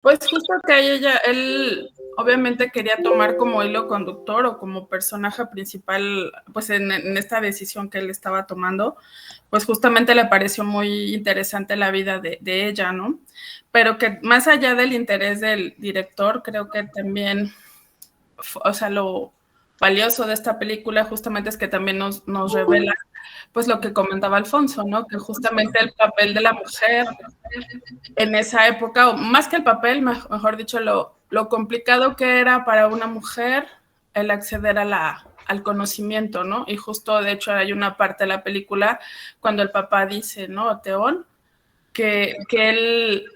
Pues justo que él obviamente quería tomar como hilo conductor o como personaje principal, pues en esta decisión que él estaba tomando, pues justamente le pareció muy interesante la vida de ella, ¿no? Pero que más allá del interés del director, creo que también, o sea, lo valioso de esta película justamente es que también nos revela pues lo que comentaba Alfonso, ¿no? Que justamente el papel de la mujer en esa época, o más que el papel, mejor dicho, lo complicado que era para una mujer el acceder al conocimiento, ¿no? Y justo, de hecho, hay una parte de la película cuando el papá dice, ¿no? Teón, que él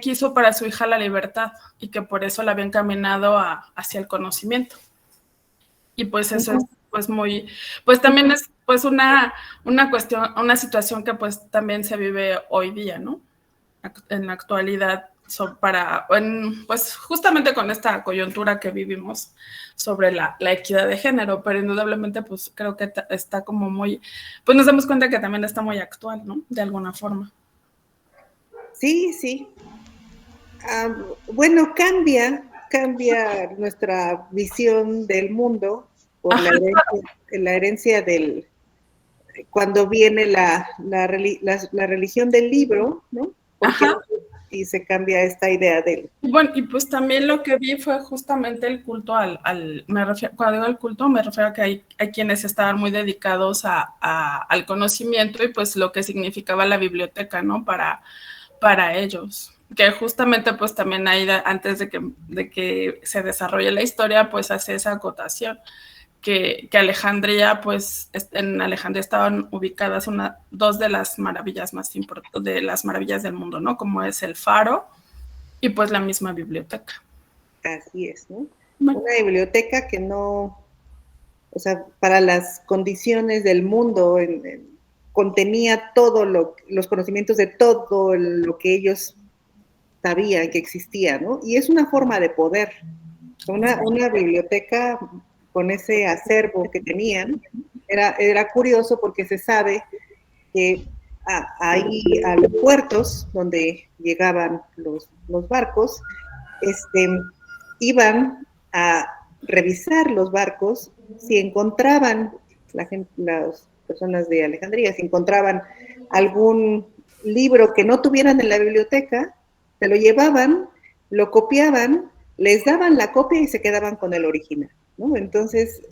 quiso para su hija la libertad y que por eso la había encaminado hacia el conocimiento. Y pues eso es pues muy, pues también es pues una cuestión, una situación que pues también se vive hoy día, ¿no? En la actualidad, pues justamente con esta coyuntura que vivimos sobre la equidad de género, pero indudablemente pues creo que está como muy, pues nos damos cuenta que también está muy actual, ¿no? De alguna forma. Sí, sí. Bueno, cambia nuestra visión del mundo por la herencia del, cuando viene la religión del libro, ¿no? Porque Ajá. y se cambia esta idea del... Bueno, y pues también lo que vi fue justamente el culto me refiero, cuando digo el culto, me refiero a que hay quienes estaban muy dedicados al conocimiento y pues lo que significaba la biblioteca, ¿no? Para ellos. Que justamente pues también ahí, antes de que se desarrolle la historia, pues hace esa acotación. Que Alejandría, pues en Alejandría estaban ubicadas dos de las maravillas más importantes, de las maravillas del mundo, ¿no? Como es el Faro y pues la misma biblioteca. Así es, ¿no? Bueno. Una biblioteca que no, o sea, para las condiciones del mundo, contenía los conocimientos de todo lo que ellos sabían que existía, ¿no? Y es una forma de poder. Una biblioteca con ese acervo que tenían, era curioso porque se sabe que ahí a los puertos donde llegaban los barcos, iban a revisar los barcos si encontraban, las personas de Alejandría, si encontraban algún libro que no tuvieran en la biblioteca, se lo llevaban, lo copiaban, les daban la copia y se quedaban con el original, ¿no? Entonces,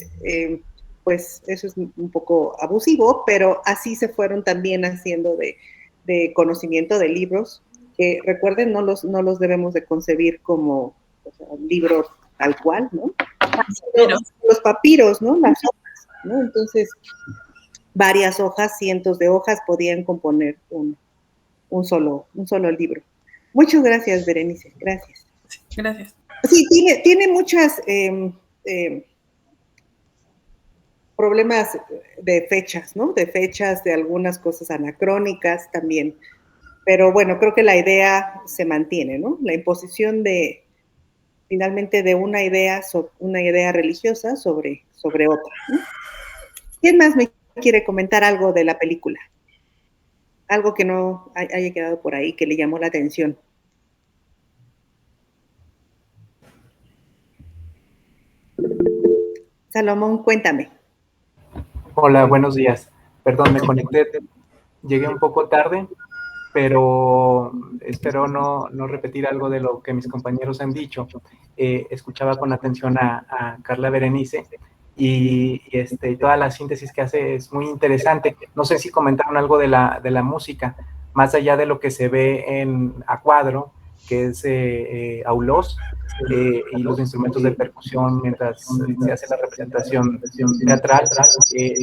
pues eso es un poco abusivo, pero así se fueron también haciendo de conocimiento de libros, que recuerden, no los debemos de concebir como, o sea, libros tal cual, ¿no? Pero, Los papiros, ¿no? Las hojas, ¿no? Entonces, varias hojas, cientos de hojas podían componer un solo libro. Muchas gracias, Berenice, gracias. sí, gracias. Sí, tiene muchas problemas de fechas, ¿no? De fechas, de algunas cosas anacrónicas también. Pero bueno, creo que la idea se mantiene, ¿no? La imposición finalmente de una idea religiosa sobre otra, ¿no? ¿Quién más me quiere comentar algo de la película? Algo que no haya quedado por ahí, que le llamó la atención. Salomón, cuéntame. Hola, buenos días. Perdón, me conecté, llegué un poco tarde, pero espero no repetir algo de lo que mis compañeros han dicho. Escuchaba con atención a Carla Berenice y toda la síntesis que hace es muy interesante. No sé si comentaron algo de la música, más allá de lo que se ve a cuadro, que es Aulós, y los instrumentos de percusión mientras se hace la representación teatral.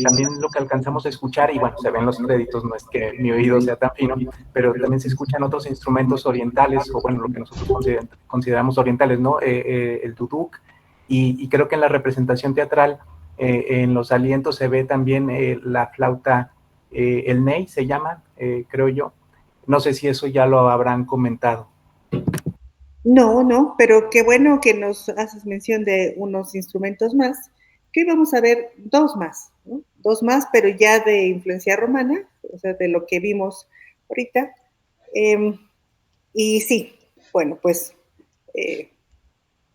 También lo que alcanzamos a escuchar, y bueno, se ven los créditos, no es que mi oído sea tan fino, pero también se escuchan otros instrumentos orientales, o bueno, lo que nosotros consideramos orientales, ¿no? El duduk, y creo que en la representación teatral, en los alientos se ve también la flauta, el ney se llama, creo yo. No sé si eso ya lo habrán comentado. No, pero qué bueno que nos haces mención de unos instrumentos más, que hoy vamos a ver dos más, ¿no? Dos más, pero ya de influencia romana, o sea, de lo que vimos ahorita. Y sí, bueno, pues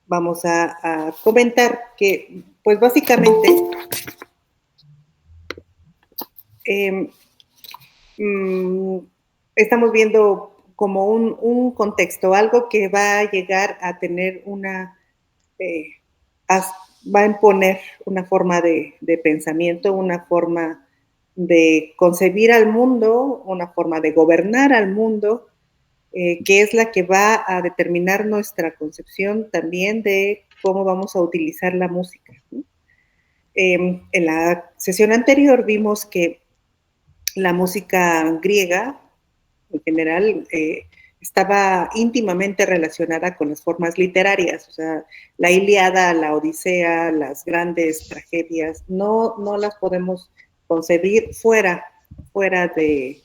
vamos a comentar que, pues básicamente, estamos viendo como un contexto, algo que va a llegar a tener va a imponer una forma de pensamiento, una forma de concebir al mundo, una forma de gobernar al mundo, que es la que va a determinar nuestra concepción también de cómo vamos a utilizar la música, ¿no? En la sesión anterior vimos que la música griega, en general, estaba íntimamente relacionada con las formas literarias, o sea, la Ilíada, la Odisea, las grandes tragedias, no las podemos concebir fuera de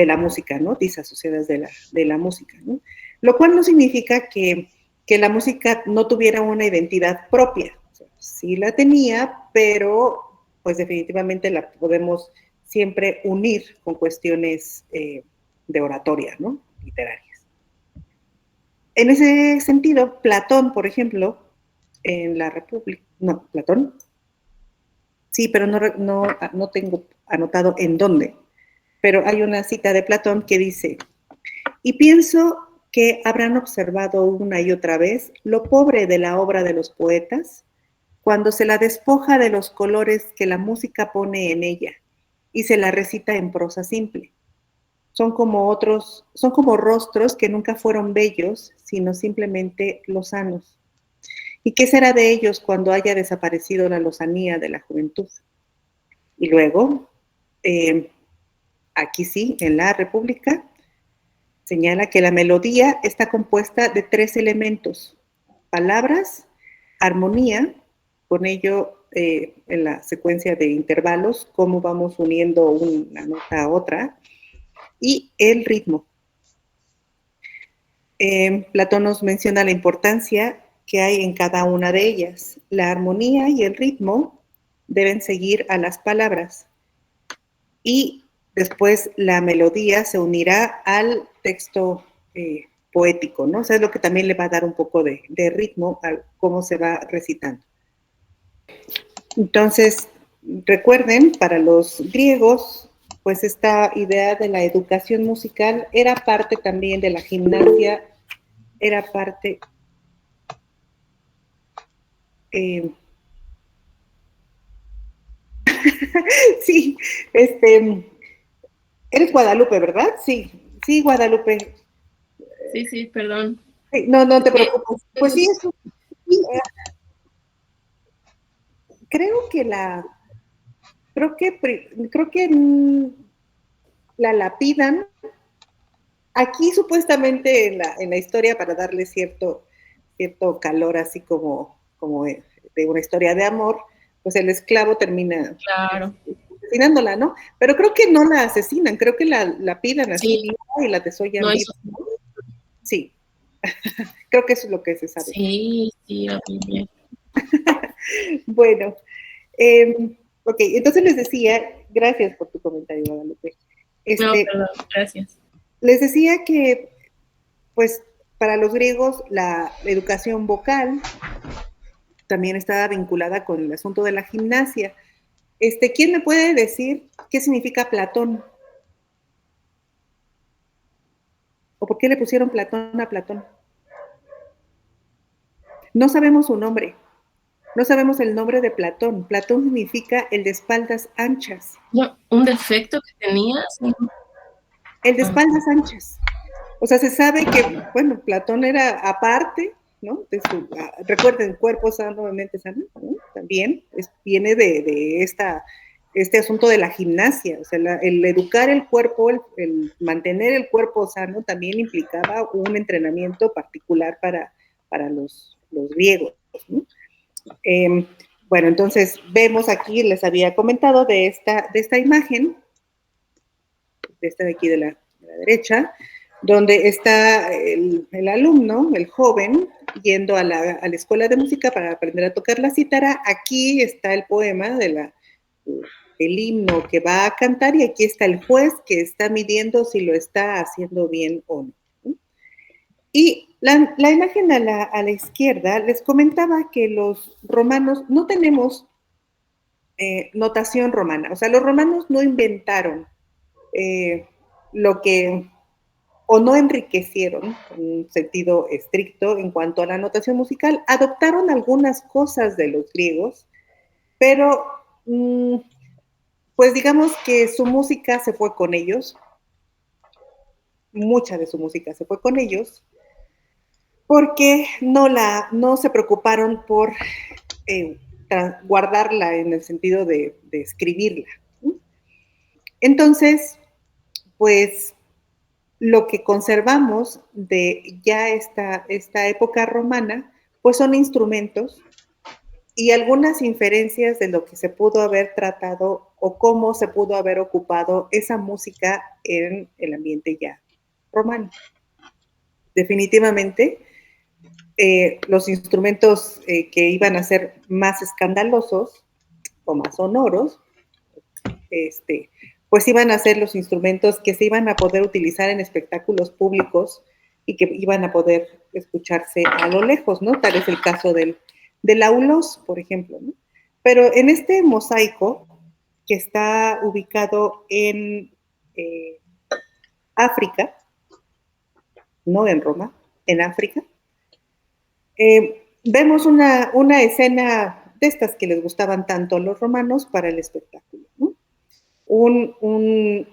la música, ¿no? Disasociadas de la música, ¿no? Lo cual no significa que la música no tuviera una identidad propia. O sea, sí la tenía, pero pues definitivamente la podemos siempre unir con cuestiones de oratoria, ¿no? Literarias. En ese sentido, Platón, por ejemplo, en la República, no, Platón, sí, pero no tengo anotado en dónde, pero hay una cita de Platón que dice, y pienso que habrán observado una y otra vez lo pobre de la obra de los poetas cuando se la despoja de los colores que la música pone en ella y se la recita en prosa simple. Son como rostros que nunca fueron bellos, sino simplemente lozanos. ¿Y qué será de ellos cuando haya desaparecido la lozanía de la juventud? Y luego, aquí sí, en la República, señala que la melodía está compuesta de 3 elementos: palabras, armonía, con ello en la secuencia de intervalos, cómo vamos uniendo una nota a otra, y el ritmo. Platón nos menciona la importancia que hay en cada una de ellas. La armonía y el ritmo deben seguir a las palabras y después la melodía se unirá al texto poético, ¿no? O sea, es lo que también le va a dar un poco de ritmo a cómo se va recitando. Entonces, recuerden, para los griegos, pues esta idea de la educación musical era parte también de la gimnasia, era parte... sí, eres Guadalupe, ¿verdad? Sí, Guadalupe. Sí, perdón. No te preocupes. Pues sí, eso. Sí, creo que la lapidan. Aquí supuestamente en la historia para darle cierto calor, así como de una historia de amor, pues el esclavo termina asesinándola, ¿no? Pero creo que no la asesinan, creo que la pidan así viva y la desollan viva. Sí, creo que eso es lo que se sabe. Sí, bien. Bueno, ok, entonces les decía, gracias por tu comentario, Guadalupe. No, perdón, gracias. Les decía que, pues, para los griegos la educación vocal también estaba vinculada con el asunto de la gimnasia. ¿Quién me puede decir qué significa Platón? ¿O por qué le pusieron Platón a Platón? No sabemos su nombre. No sabemos el nombre de Platón. Platón significa el de espaldas anchas. No, ¿un defecto que tenías? El de espaldas anchas. O sea, se sabe que, bueno, Platón era aparte, ¿no? Recuerden, cuerpo sano, mente sana, ¿no? También viene de este asunto de la gimnasia. O sea, el educar el cuerpo, el mantener el cuerpo sano también implicaba un entrenamiento particular para los griegos, ¿no? Bueno, entonces vemos aquí, les había comentado de esta imagen, de esta de aquí de la derecha, donde está el alumno, el joven, yendo a la escuela de música para aprender a tocar la cítara. Aquí está el poema el himno que va a cantar y aquí está el juez que está midiendo si lo está haciendo bien o no. Y La imagen a la izquierda les comentaba que los romanos no tenemos notación romana. O sea, los romanos no inventaron lo que, o no enriquecieron en un sentido estricto en cuanto a la notación musical. Adoptaron algunas cosas de los griegos, pero pues digamos que su música se fue con ellos. Mucha de su música se fue con ellos porque no se preocuparon por guardarla en el sentido de escribirla. Entonces, pues lo que conservamos de ya esta época romana, pues son instrumentos y algunas inferencias de lo que se pudo haber tratado o cómo se pudo haber ocupado esa música en el ambiente ya romano. Definitivamente, los instrumentos que iban a ser más escandalosos o más sonoros, pues iban a ser los instrumentos que se iban a poder utilizar en espectáculos públicos y que iban a poder escucharse a lo lejos, ¿no? Tal es el caso del aulos, por ejemplo, ¿no? Pero en este mosaico que está ubicado en África, no en Roma, en África, vemos una escena de estas que les gustaban tanto a los romanos para el espectáculo, ¿no?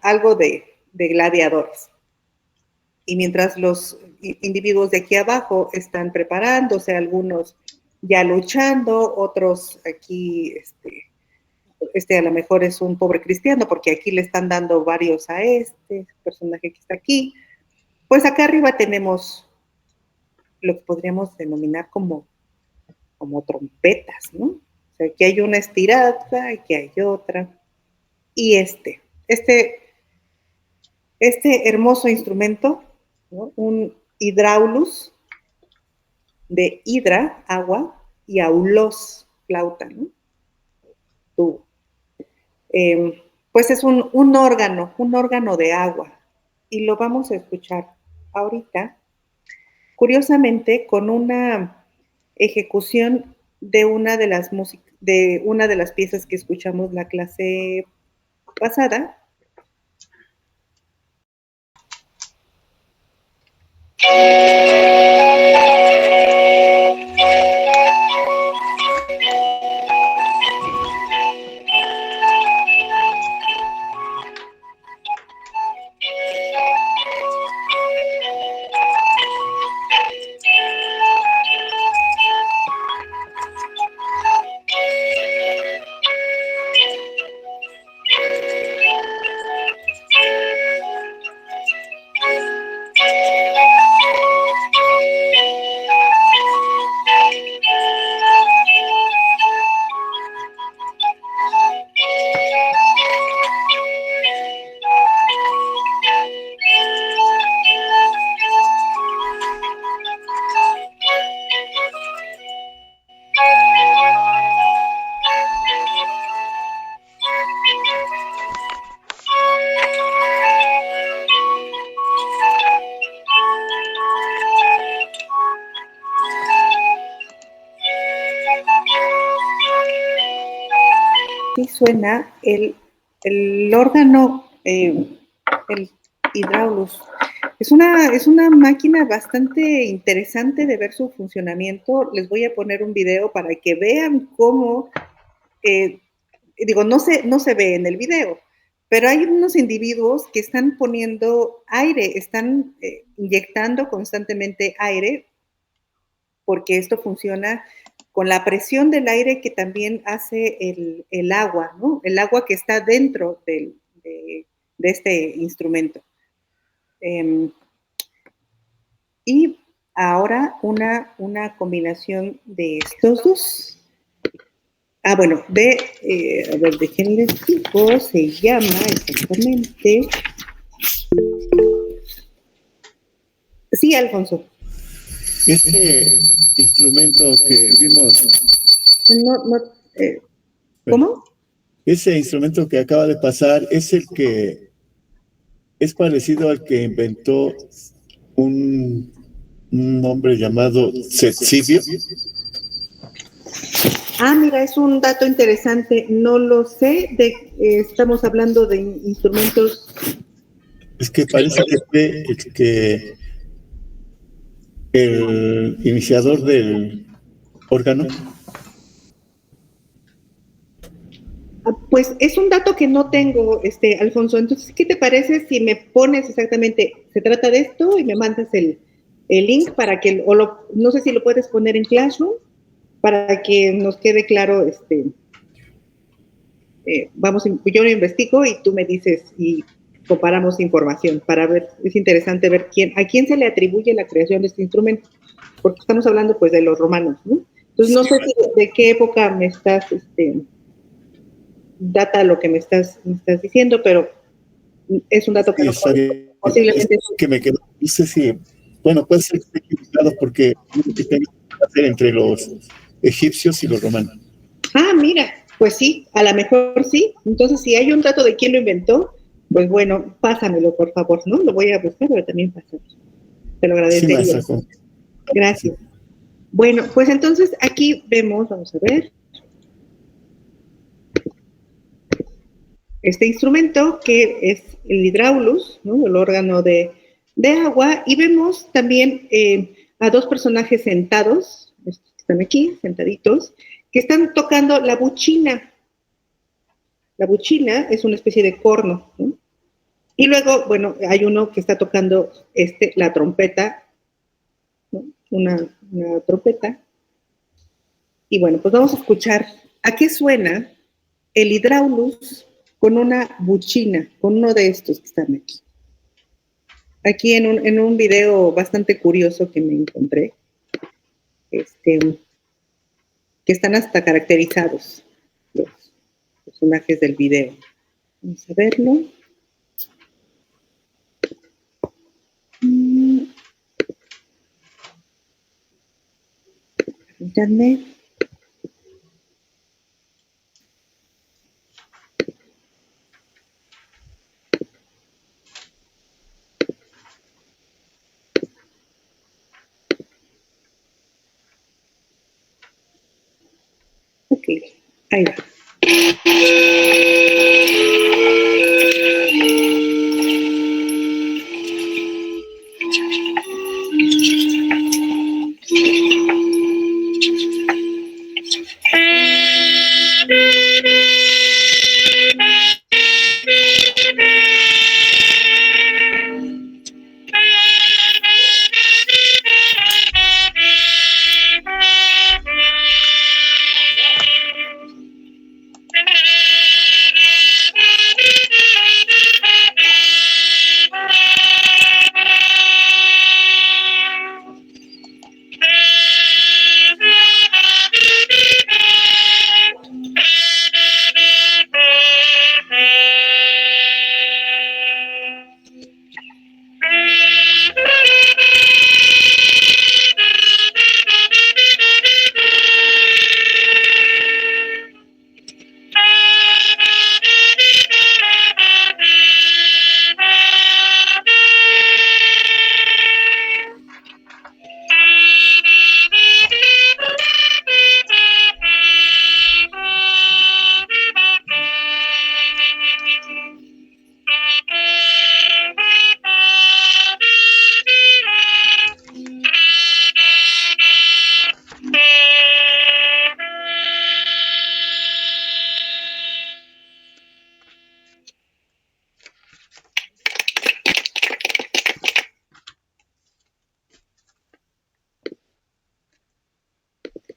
Algo de gladiadores. Y mientras los individuos de aquí abajo están preparándose, algunos ya luchando, otros aquí, a lo mejor es un pobre cristiano, porque aquí le están dando varios a este personaje que está aquí. Pues acá arriba tenemos lo que podríamos denominar como trompetas, ¿no? O sea, aquí hay una estirada, aquí hay otra. Y este hermoso instrumento, ¿no? Un hidraulus, de hidra, agua, y aulos, flauta, ¿no? Tubo. Pues es un órgano de agua, y lo vamos a escuchar ahorita, curiosamente, con una ejecución de una de las piezas que escuchamos la clase pasada. Suena el órgano, el hidraulus. Es una máquina bastante interesante de ver su funcionamiento. Les voy a poner un video para que vean cómo, no se ve en el video, pero hay unos individuos que están poniendo aire, están inyectando constantemente aire, porque esto funciona con la presión del aire que también hace el agua, ¿no? El agua que está dentro de este instrumento. Y ahora una combinación de estos dos. Bueno, a ver, déjenles digo, se llama exactamente. Sí, Alfonso. Este instrumento que vimos. ¿Cómo? Ese instrumento que acaba de pasar es el que es parecido al que inventó un un hombre llamado Cecilio. Ah, mira, es un dato interesante. No lo sé. Estamos hablando de instrumentos. Es que parece que fue el iniciador del órgano. Pues es un dato que no tengo, Alfonso. Entonces, ¿qué te parece si me pones exactamente, se trata de esto y me mandas el link para que, no sé si lo puedes poner en Classroom para que nos quede claro, yo lo investigo y tú me dices y comparamos información para ver, es interesante ver a quién se le atribuye la creación de este instrumento, porque estamos hablando pues de los romanos, ¿no? Entonces no sé de qué época me estás, data lo que me estás diciendo, pero es un dato que no posiblemente es que me quedó, no sé si, bueno, puede ser equivocado porque tengo que hacer entre los egipcios y los romanos. Ah, mira, pues sí, a lo mejor sí. Entonces, si hay un dato de quién lo inventó, pues bueno, pásamelo, por favor, ¿no? Lo voy a buscar, pero también pásamelo. Te lo agradecería. Sí, gracias. Bueno, pues entonces aquí vemos, vamos a ver, este instrumento que es el hidráulus, ¿no? El órgano de agua, y vemos también a dos personajes sentados, están aquí, sentaditos, que están tocando la buchina. La buchina es una especie de corno, ¿no? Y luego, bueno, hay uno que está tocando la trompeta, ¿no? Una trompeta. Y bueno, pues vamos a escuchar a qué suena el hidráulus con una buchina, con uno de estos que están aquí. Aquí en un video bastante curioso que me encontré, que están hasta caracterizados los personajes del video. Vamos a verlo. Internet. Ok, ahí va.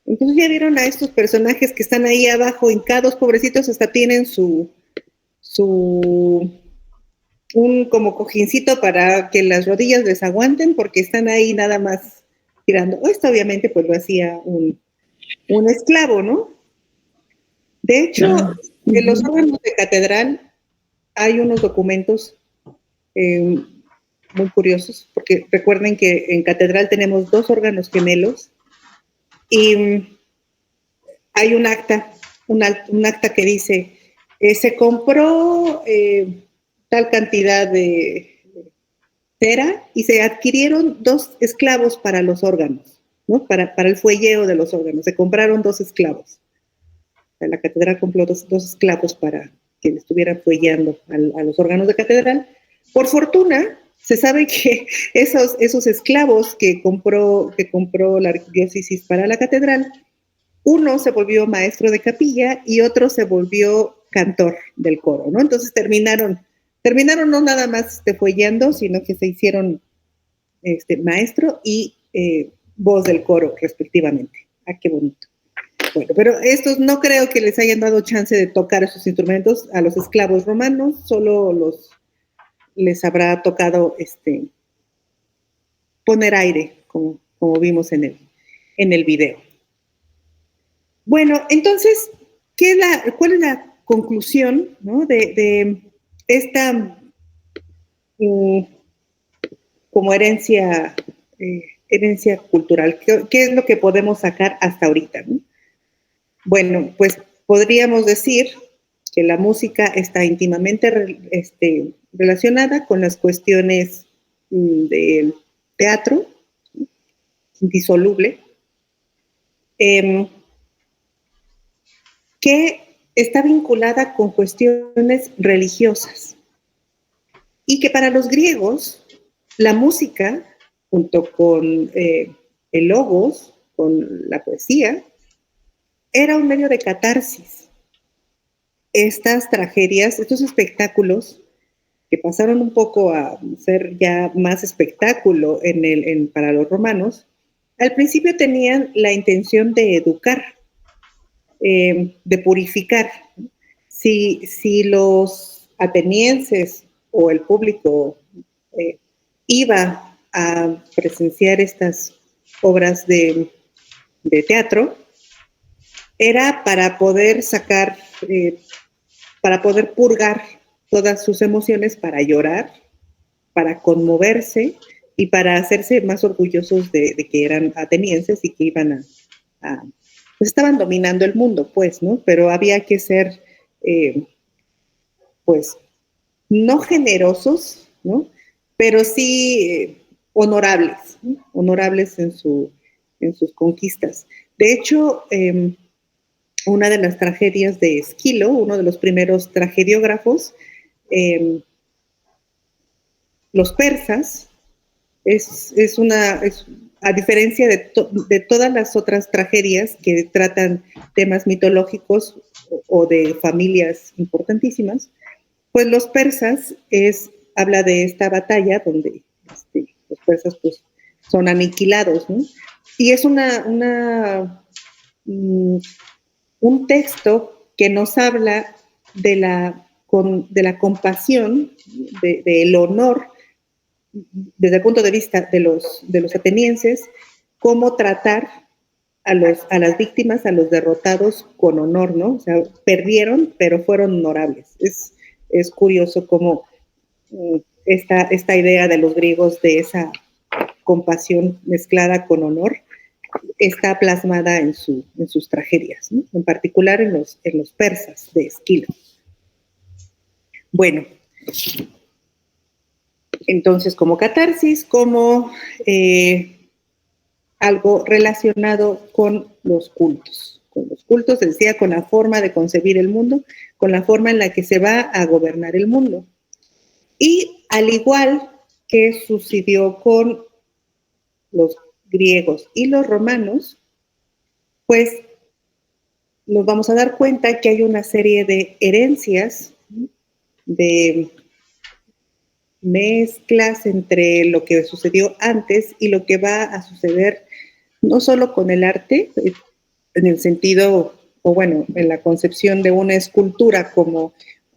Entonces ya vieron a estos personajes que están ahí abajo hincados, pobrecitos, hasta tienen un como cojincito para que las rodillas les aguanten, porque están ahí nada más tirando. Esto obviamente pues lo hacía un esclavo, ¿no? De hecho, en los órganos de catedral hay unos documentos muy curiosos, porque recuerden que en catedral tenemos dos órganos gemelos y hay un acta que dice, se compró tal cantidad de cera y se adquirieron 2 esclavos para los órganos, ¿no? Para el fuelleo de los órganos. Se compraron 2 esclavos. La catedral compró 2 esclavos para que estuvieran fuelleando a los órganos de catedral. Por fortuna, se sabe que esos esclavos que compró la arquidiócesis para la catedral, uno se volvió maestro de capilla y otro se volvió cantor del coro, ¿no? Entonces terminaron no nada más fuelleando, sino que se hicieron maestro y voz del coro, respectivamente. Ah, qué bonito. Bueno, pero estos no creo que les hayan dado chance de tocar esos instrumentos a los esclavos romanos, solo les habrá tocado poner aire, como vimos en el video. Bueno, entonces, ¿cuál es la conclusión, ¿no? de esta como herencia cultural? ¿Qué es lo que podemos sacar hasta ahorita, ¿no? Bueno, pues podríamos decir que la música está íntimamente relacionada con las cuestiones del teatro, indisoluble, que está vinculada con cuestiones religiosas y que para los griegos la música, junto con el logos, con la poesía, era un medio de catarsis. Estas tragedias, estos espectáculos que pasaron un poco a ser ya más espectáculo para los romanos, al principio tenían la intención de educar, de purificar. Si los atenienses o el público iba a presenciar estas obras de teatro, era para poder sacar, para poder purgar todas sus emociones, para llorar, para conmoverse y para hacerse más orgullosos de que eran atenienses y que iban pues estaban dominando el mundo, pues, ¿no? Pero había que ser, pues, no generosos, ¿no? Pero sí honorables, ¿no? Honorables en sus conquistas. De hecho, una de las tragedias de Esquilo, uno de los primeros tragediógrafos, los persas, a diferencia de todas las otras tragedias que tratan temas mitológicos o de familias importantísimas, pues los persas habla de esta batalla donde los persas pues son aniquilados, ¿no? Y es un texto que nos habla de la compasión, del honor, desde el punto de vista de los atenienses, cómo tratar a las víctimas, a los derrotados con honor, ¿no? O sea, perdieron, pero fueron honorables. Es curioso cómo esta idea de los griegos de esa compasión mezclada con honor está plasmada en sus tragedias, ¿no? En particular en los persas de Esquilo. Bueno, entonces como catarsis, como algo relacionado con los cultos. Con los cultos, decía, con la forma de concebir el mundo, con la forma en la que se va a gobernar el mundo. Y al igual que sucedió con los griegos y los romanos, pues nos vamos a dar cuenta que hay una serie de herencias, de mezclas entre lo que sucedió antes y lo que va a suceder no solo con el arte, en el sentido, o bueno, en la concepción de una escultura como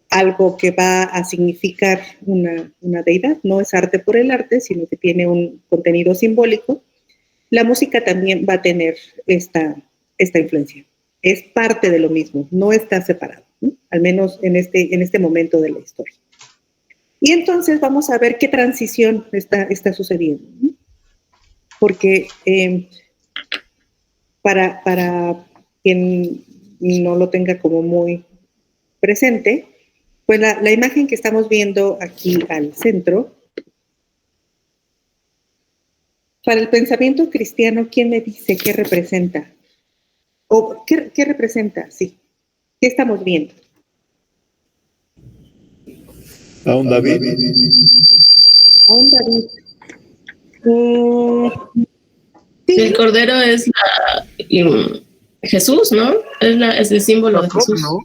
algo que va a significar una deidad, no es arte por el arte, sino que tiene un contenido simbólico. La música también va a tener esta influencia. Es parte de lo mismo, no está separado, ¿no? Al menos en este momento de la historia. Y entonces vamos a ver qué transición está sucediendo, ¿no? Porque para quien no lo tenga como muy presente, pues la imagen que estamos viendo aquí al centro Para el pensamiento cristiano, ¿quién me dice qué representa? ¿O qué representa? Sí. ¿Qué estamos viendo? A un David. A un David. Sí. El cordero es Jesús, ¿no? Es el símbolo de Jesús. ¿No?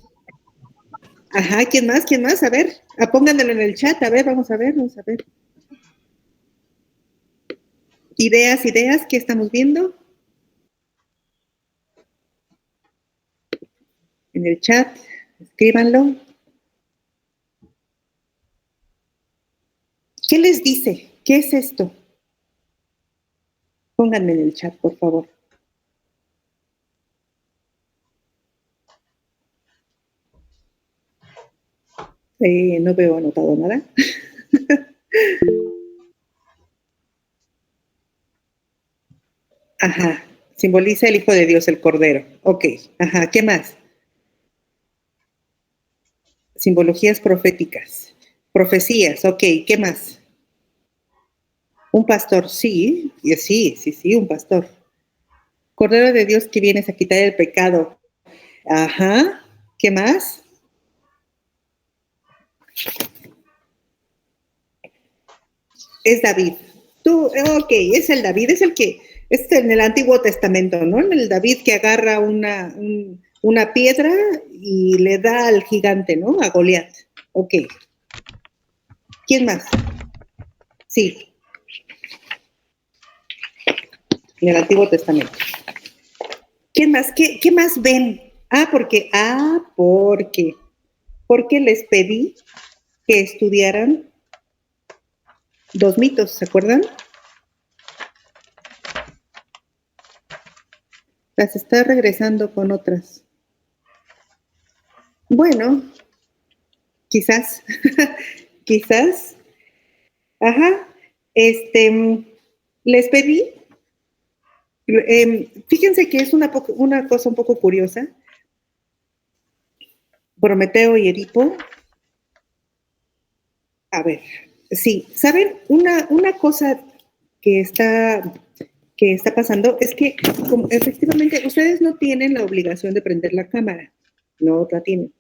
Ajá, ¿quién más? ¿Quién más? A ver, pónganlo en el chat, a ver, vamos a ver. Ideas, ¿qué estamos viendo? En el chat, escríbanlo. ¿Qué les dice? ¿Qué es esto? Pónganme en el chat, por favor. No veo anotado nada. Ajá, simboliza el Hijo de Dios, el Cordero. Ok, ajá, ¿qué más? Simbologías proféticas. Profecías, ok, ¿qué más? Un pastor, sí, un pastor. Cordero de Dios que vienes a quitar el pecado. Ajá, ¿qué más? Es David. Es el David, es el que, es en el Antiguo Testamento, ¿no? El David que agarra una piedra y le da al gigante, ¿no? A Goliat. Ok. ¿Quién más? Sí. En el Antiguo Testamento. ¿Quién más? ¿Qué más ven? Porque les pedí que estudiaran 2 mitos, ¿se acuerdan? Las está regresando con otras. Bueno, quizás. Ajá. Les pedí. Fíjense que es una cosa un poco curiosa. Prometeo y Edipo. A ver, sí, ¿saben? Una cosa que está pasando es que efectivamente ustedes no tienen la obligación de prender la cámara, no la tienen,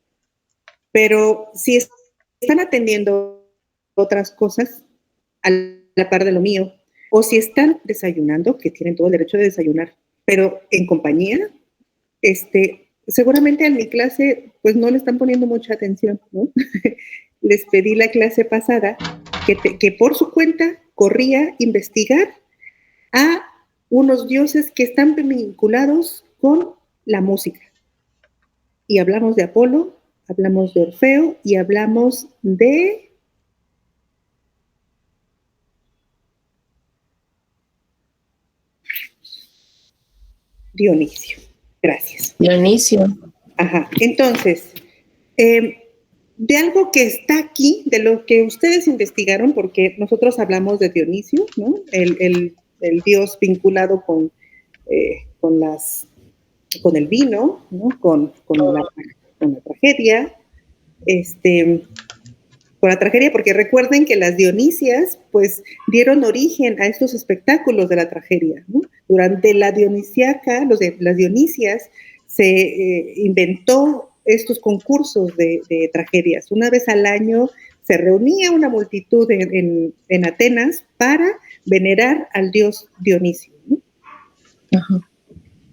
pero si están atendiendo otras cosas a la par de lo mío, o si están desayunando, que tienen todo el derecho de desayunar, pero en compañía, seguramente en mi clase pues no le están poniendo mucha atención, ¿no? Les pedí la clase pasada que por su cuenta corría a investigar a unos dioses que están vinculados con la música. Y hablamos de Apolo, hablamos de Orfeo y hablamos de... Dionisio. Gracias. Dionisio. Ajá. Entonces, de algo que está aquí, de lo que ustedes investigaron, porque nosotros hablamos de Dionisio, ¿no? El dios vinculado con el vino, ¿no? Con la tragedia, con la tragedia, porque recuerden que las Dionisias, pues, dieron origen a estos espectáculos de la tragedia, ¿no? Durante la Dionisiaca, las Dionisias, se inventó estos concursos de tragedias. Una vez al año se reunía una multitud en Atenas para venerar al dios Dionisio, ¿no? Ajá.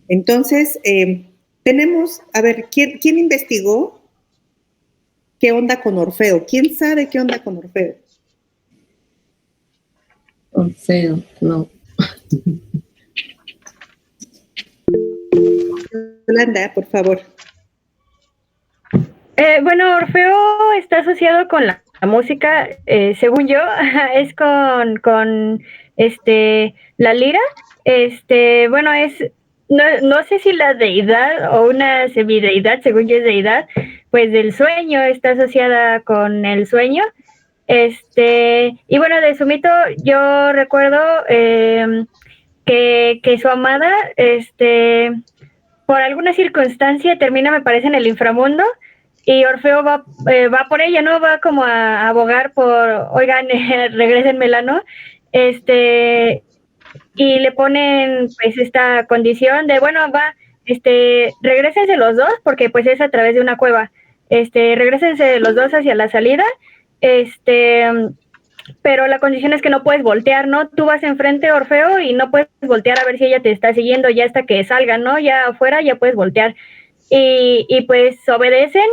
Entonces, tenemos, a ver, ¿quién investigó qué onda con Orfeo? ¿Quién sabe qué onda con Orfeo? Orfeo, no. Yolanda, por favor. Bueno, Orfeo está asociado con la música, según yo, es con la lira. Bueno, no sé si la deidad o una semideidad, según yo es deidad, pues del sueño, está asociada con el sueño. Y bueno, de su mito yo recuerdo que su amada, por alguna circunstancia termina, me parece, en el inframundo, y Orfeo va por ella, ¿no? Va como a abogar por, oigan, regrésenmela, ¿no? y le ponen pues esta condición de, bueno, regrésense los dos, porque pues es a través de una cueva, regrésense los dos hacia la salida, pero la condición es que no puedes voltear, ¿no? Tú vas enfrente, Orfeo, y no puedes voltear a ver si ella te está siguiendo ya hasta que salga, ¿no? Ya afuera ya puedes voltear. Y pues obedecen,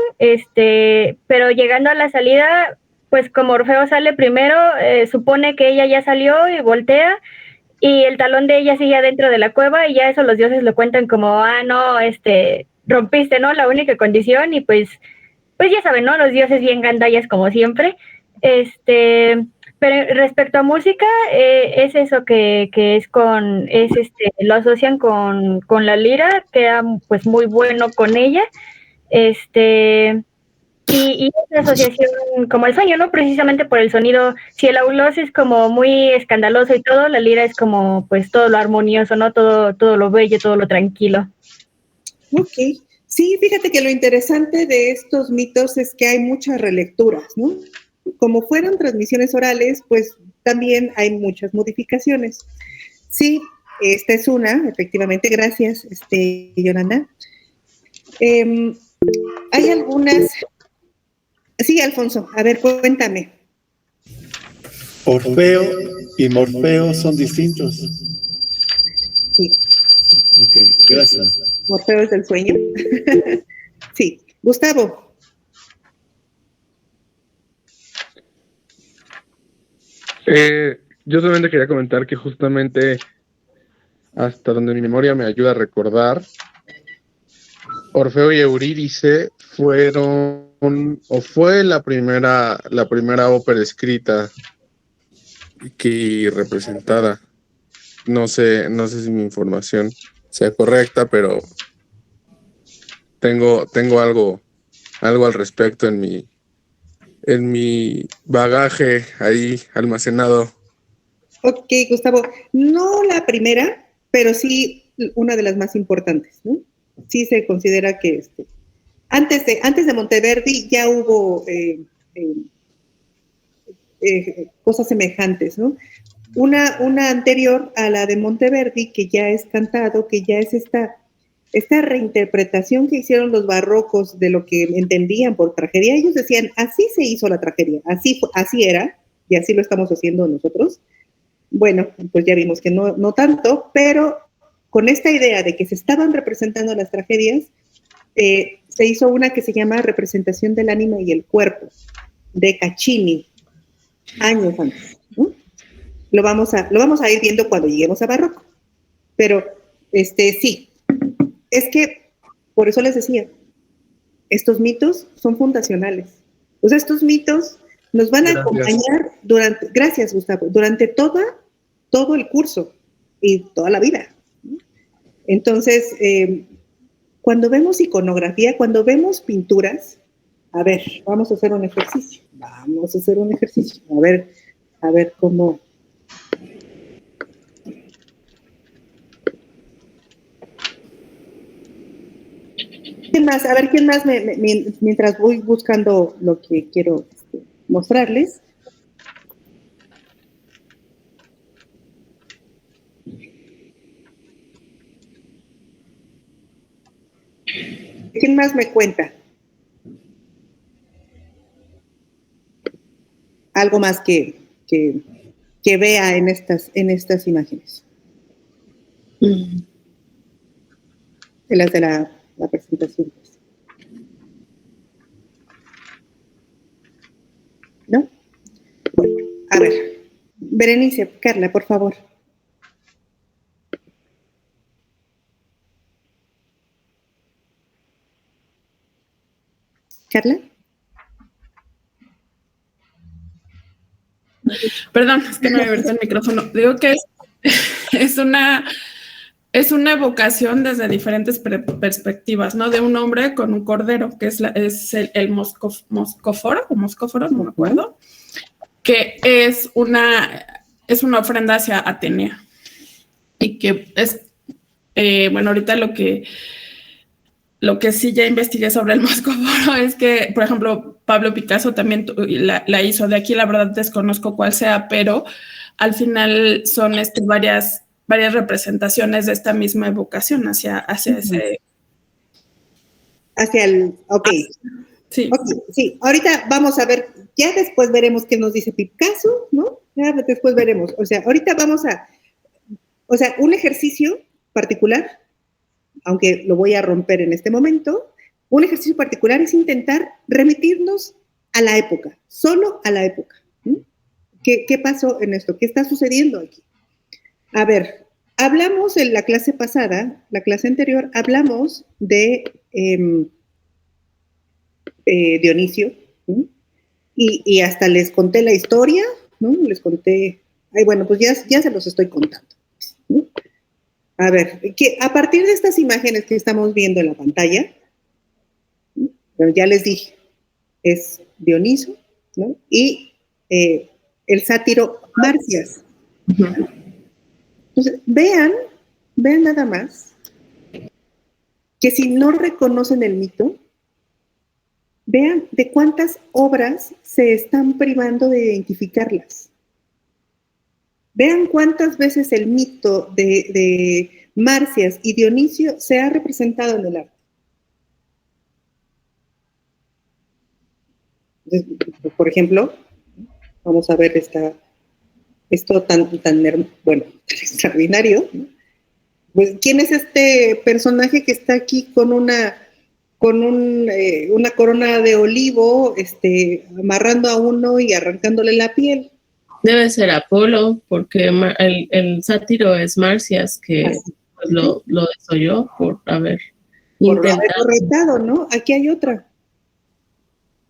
pero llegando a la salida, pues como Orfeo sale primero, supone que ella ya salió y voltea, y el talón de ella sigue adentro de la cueva, y ya eso los dioses lo cuentan como, no, rompiste, ¿no? La única condición, y pues ya saben, ¿no? Los dioses bien gandallas como siempre. Pero respecto a música, es eso que lo asocian con la lira, queda pues muy bueno con ella, y es la asociación como el sueño, ¿no? Precisamente por el sonido. Si el aulos es como muy escandaloso y todo, la lira es como pues todo lo armonioso, ¿no? Todo lo bello, todo lo tranquilo. Ok. Sí, fíjate que lo interesante de estos mitos es que hay muchas relecturas, ¿no? Como fueron transmisiones orales, pues también hay muchas modificaciones. Sí, esta es una, efectivamente, gracias, Yolanda. Hay algunas... Sí, Alfonso, a ver, cuéntame. Orfeo y Morfeo son distintos. Sí. Ok, gracias. Morfeo es el sueño. Sí. Gustavo. Yo solamente quería comentar que justamente hasta donde mi memoria me ayuda a recordar, Orfeo y Eurídice fue la primera ópera escrita y representada. No sé si mi información sea correcta, pero tengo algo al respecto en mi bagaje ahí almacenado. Ok, Gustavo. No la primera, pero sí una de las más importantes, ¿no? Sí se considera que antes de Monteverdi ya hubo cosas semejantes, ¿no? Una anterior a la de Monteverdi, que ya es cantado, que ya es esta reinterpretación que hicieron los barrocos de lo que entendían por tragedia. Ellos decían, así se hizo la tragedia, así era, y así lo estamos haciendo nosotros. Bueno, pues ya vimos que no tanto, pero con esta idea de que se estaban representando las tragedias, se hizo una que se llama Representación del ánima y el cuerpo, de Caccini, años antes, ¿no? Lo vamos a ir viendo cuando lleguemos a barroco. Pero, sí, es que, por eso les decía, estos mitos son fundacionales. O sea, estos mitos nos van a acompañar gracias, Gustavo, durante todo el curso y toda la vida. Entonces, cuando vemos iconografía, cuando vemos pinturas, a ver, vamos a hacer un ejercicio. A ver cómo... ¿Quién más? A ver, ¿quién más? Mientras voy buscando lo que quiero mostrarles. ¿Quién más me cuenta? Algo más que vea en estas imágenes. De las de la presentación. ¿No? Bueno, a ver. Berenice, Carla, por favor. ¿Carla? Perdón, es que no me abierto el micrófono. Digo que es una evocación desde diferentes perspectivas, ¿no? De un hombre con un cordero, que es el moscóforo, no me acuerdo, que es una ofrenda hacia Atenea. Y que es, bueno, ahorita lo que sí ya investigué sobre el moscóforo es que, por ejemplo, Pablo Picasso también la hizo. De aquí la verdad desconozco cuál sea, pero al final son varias varias representaciones de esta misma evocación hacia ese... Hacia el... Ok. Sí. Okay, sí, ahorita vamos a ver, ya después veremos qué nos dice Picasso, ¿no? Ya después veremos. O sea, ahorita vamos a... O sea, un ejercicio particular, aunque lo voy a romper en este momento, un ejercicio particular es intentar remitirnos a la época, solo a la época. ¿Qué pasó en esto? ¿Qué está sucediendo aquí? A ver, hablamos en la clase pasada, la clase anterior, hablamos de Dionisio, ¿no? Y hasta les conté la historia, ¿no? Les conté, bueno, pues ya se los estoy contando, ¿no? A ver, que a partir de estas imágenes que estamos viendo en la pantalla, ¿no? Bueno, ya les dije, es Dioniso, ¿no? Y el sátiro Marcias. Entonces, vean nada más que si no reconocen el mito, vean de cuántas obras se están privando de identificarlas. Vean cuántas veces el mito de Marcias y Dionisio se ha representado en el arte. Por ejemplo, vamos a ver esto tan extraordinario, ¿no? Pues, ¿quién es este personaje que está aquí con una corona de olivo, amarrando a uno y arrancándole la piel? Debe ser Apolo, porque el sátiro es Marcias, que pues, lo desoyó por haber intentado. Retado, ¿no? Aquí hay otra.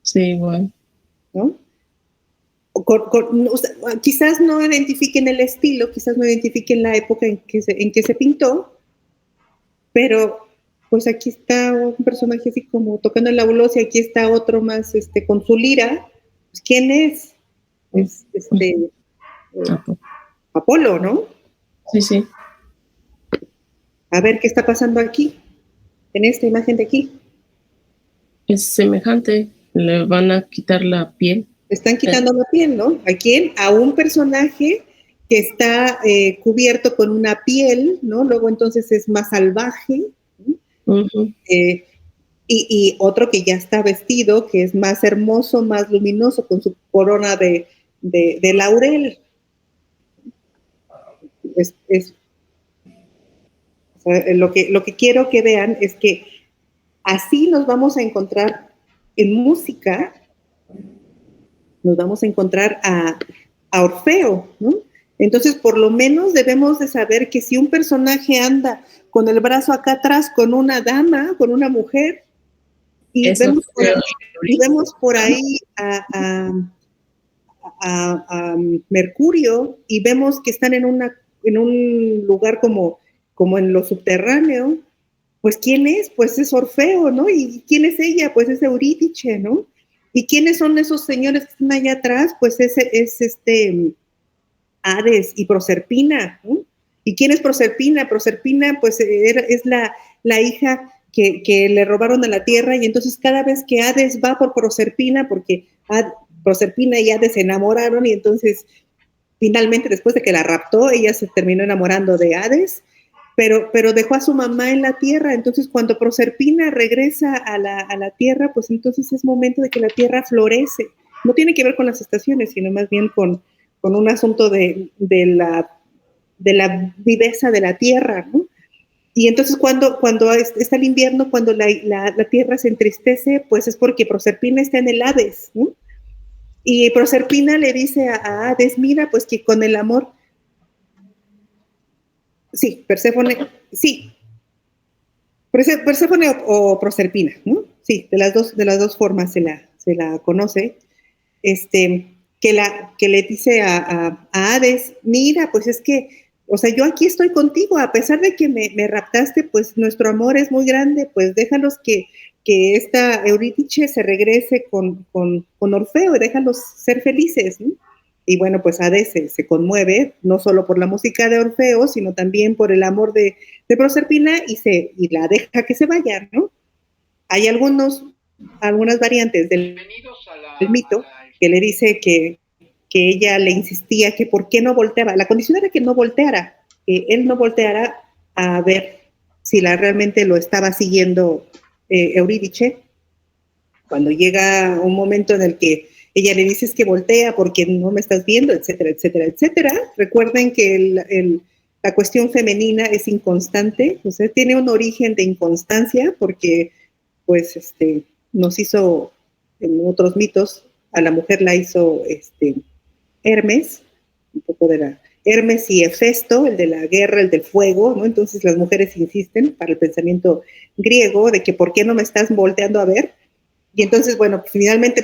Sí, igual. ¿No? O sea, quizás no identifiquen el estilo, quizás no identifiquen la época en que se pintó, pero pues aquí está un personaje así como tocando el laulos y aquí está otro más con su lira. Pues, ¿quién es? Es Apolo, ¿no? Sí, sí. A ver qué está pasando aquí, en esta imagen de aquí. Es semejante, le van a quitar la piel. Están quitando la piel, ¿no? ¿A quién? A un personaje que está cubierto con una piel, ¿no? Luego entonces es más salvaje, ¿no? Y otro que ya está vestido, que es más hermoso, más luminoso, con su corona de laurel. O sea, lo que quiero que vean es que así nos vamos a encontrar en música, nos vamos a encontrar a Orfeo, ¿no? Entonces, por lo menos debemos de saber que si un personaje anda con el brazo acá atrás con una dama, con una mujer, y vemos por ahí a Mercurio, y vemos que están en un lugar como en lo subterráneo, pues ¿quién es? Pues es Orfeo, ¿no? ¿Y quién es ella? Pues es Eurídice, ¿no? ¿Y quiénes son esos señores que están allá atrás? Pues es Hades y Proserpina, ¿no? ¿Y quién es Proserpina? Proserpina, pues es la hija que le robaron a la tierra, y entonces cada vez que Hades va por Proserpina, porque Proserpina y Hades se enamoraron, y entonces finalmente después de que la raptó, ella se terminó enamorando de Hades, pero dejó a su mamá en la tierra. Entonces cuando Proserpina regresa a la tierra, pues entonces es momento de que la tierra florece. No tiene que ver con las estaciones, sino más bien con un asunto de la viveza de la tierra, ¿no? Y entonces cuando está el invierno, cuando la tierra se entristece, pues es porque Proserpina está en el Hades, ¿no? Y Proserpina le dice a Hades, mira, pues que con el amor... Sí, Perséfone o Proserpina, ¿no? Sí, de las dos formas se la conoce. Que le dice a Hades, mira, pues es que, o sea, yo aquí estoy contigo, a pesar de que me raptaste, pues nuestro amor es muy grande, pues déjalos que esta Eurídice se regrese con Orfeo y déjalos ser felices, ¿no? Y bueno, pues Hades se conmueve, no solo por la música de Orfeo, sino también por el amor de Proserpina, y la deja que se vaya, ¿no? Hay algunas variantes del mito que le dice que ella le insistía que por qué no volteaba. La condición era que no volteara, él no volteara a ver si realmente lo estaba siguiendo Eurídice. Cuando llega un momento en el que ella le dice que voltea porque no me estás viendo, etcétera, etcétera, etcétera. Recuerden que la cuestión femenina es inconstante, o sea, tiene un origen de inconstancia porque, pues, nos hizo, en otros mitos, a la mujer la hizo Hermes, un poco de la Hermes y Hefesto, el de la guerra, el del fuego, ¿no? Entonces las mujeres insisten para el pensamiento griego de que ¿por qué no me estás volteando a ver? Y entonces, bueno, pues finalmente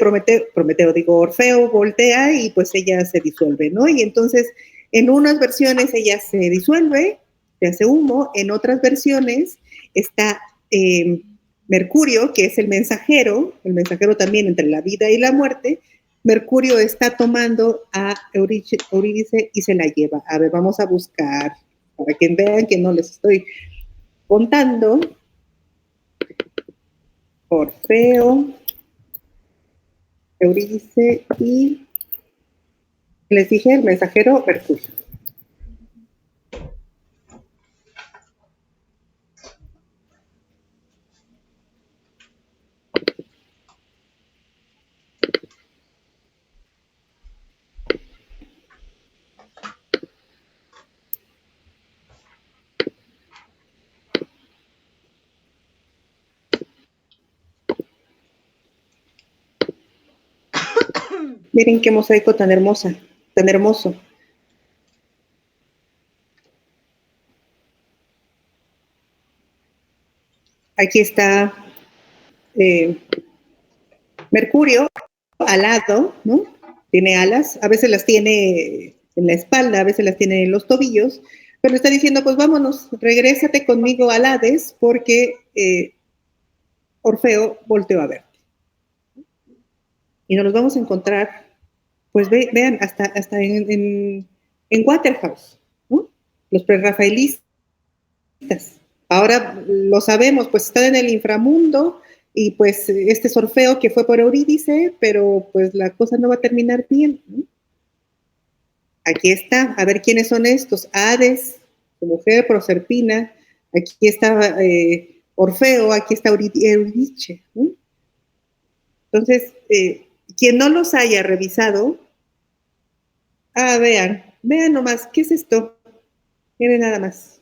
Orfeo voltea y pues ella se disuelve, ¿no? Y entonces, en unas versiones ella se disuelve, se hace humo, en otras versiones está Mercurio, que es el mensajero también entre la vida y la muerte. Mercurio está tomando a Eurídice y se la lleva. A ver, vamos a buscar, para que vean que no les estoy contando. Orfeo, Eurídice y les dije el mensajero Mercurio. Miren qué mosaico tan hermoso. Aquí está Mercurio alado, ¿no? Tiene alas, a veces las tiene en la espalda, a veces las tiene en los tobillos, pero está diciendo, pues vámonos, regrésate conmigo al Hades, porque Orfeo volteó a verte. Y nos los vamos a encontrar, pues vean, hasta en Waterhouse, ¿no? Los prerrafaelistas. Ahora lo sabemos, pues están en el inframundo y pues este es Orfeo que fue por Eurídice, pero pues la cosa no va a terminar bien, ¿no? Aquí está, a ver quiénes son estos. Hades, su mujer, Proserpina, aquí está Orfeo, aquí está Eurídice, ¿no? Entonces, quien no los haya revisado, vean nomás, ¿qué es esto? Miren nada más.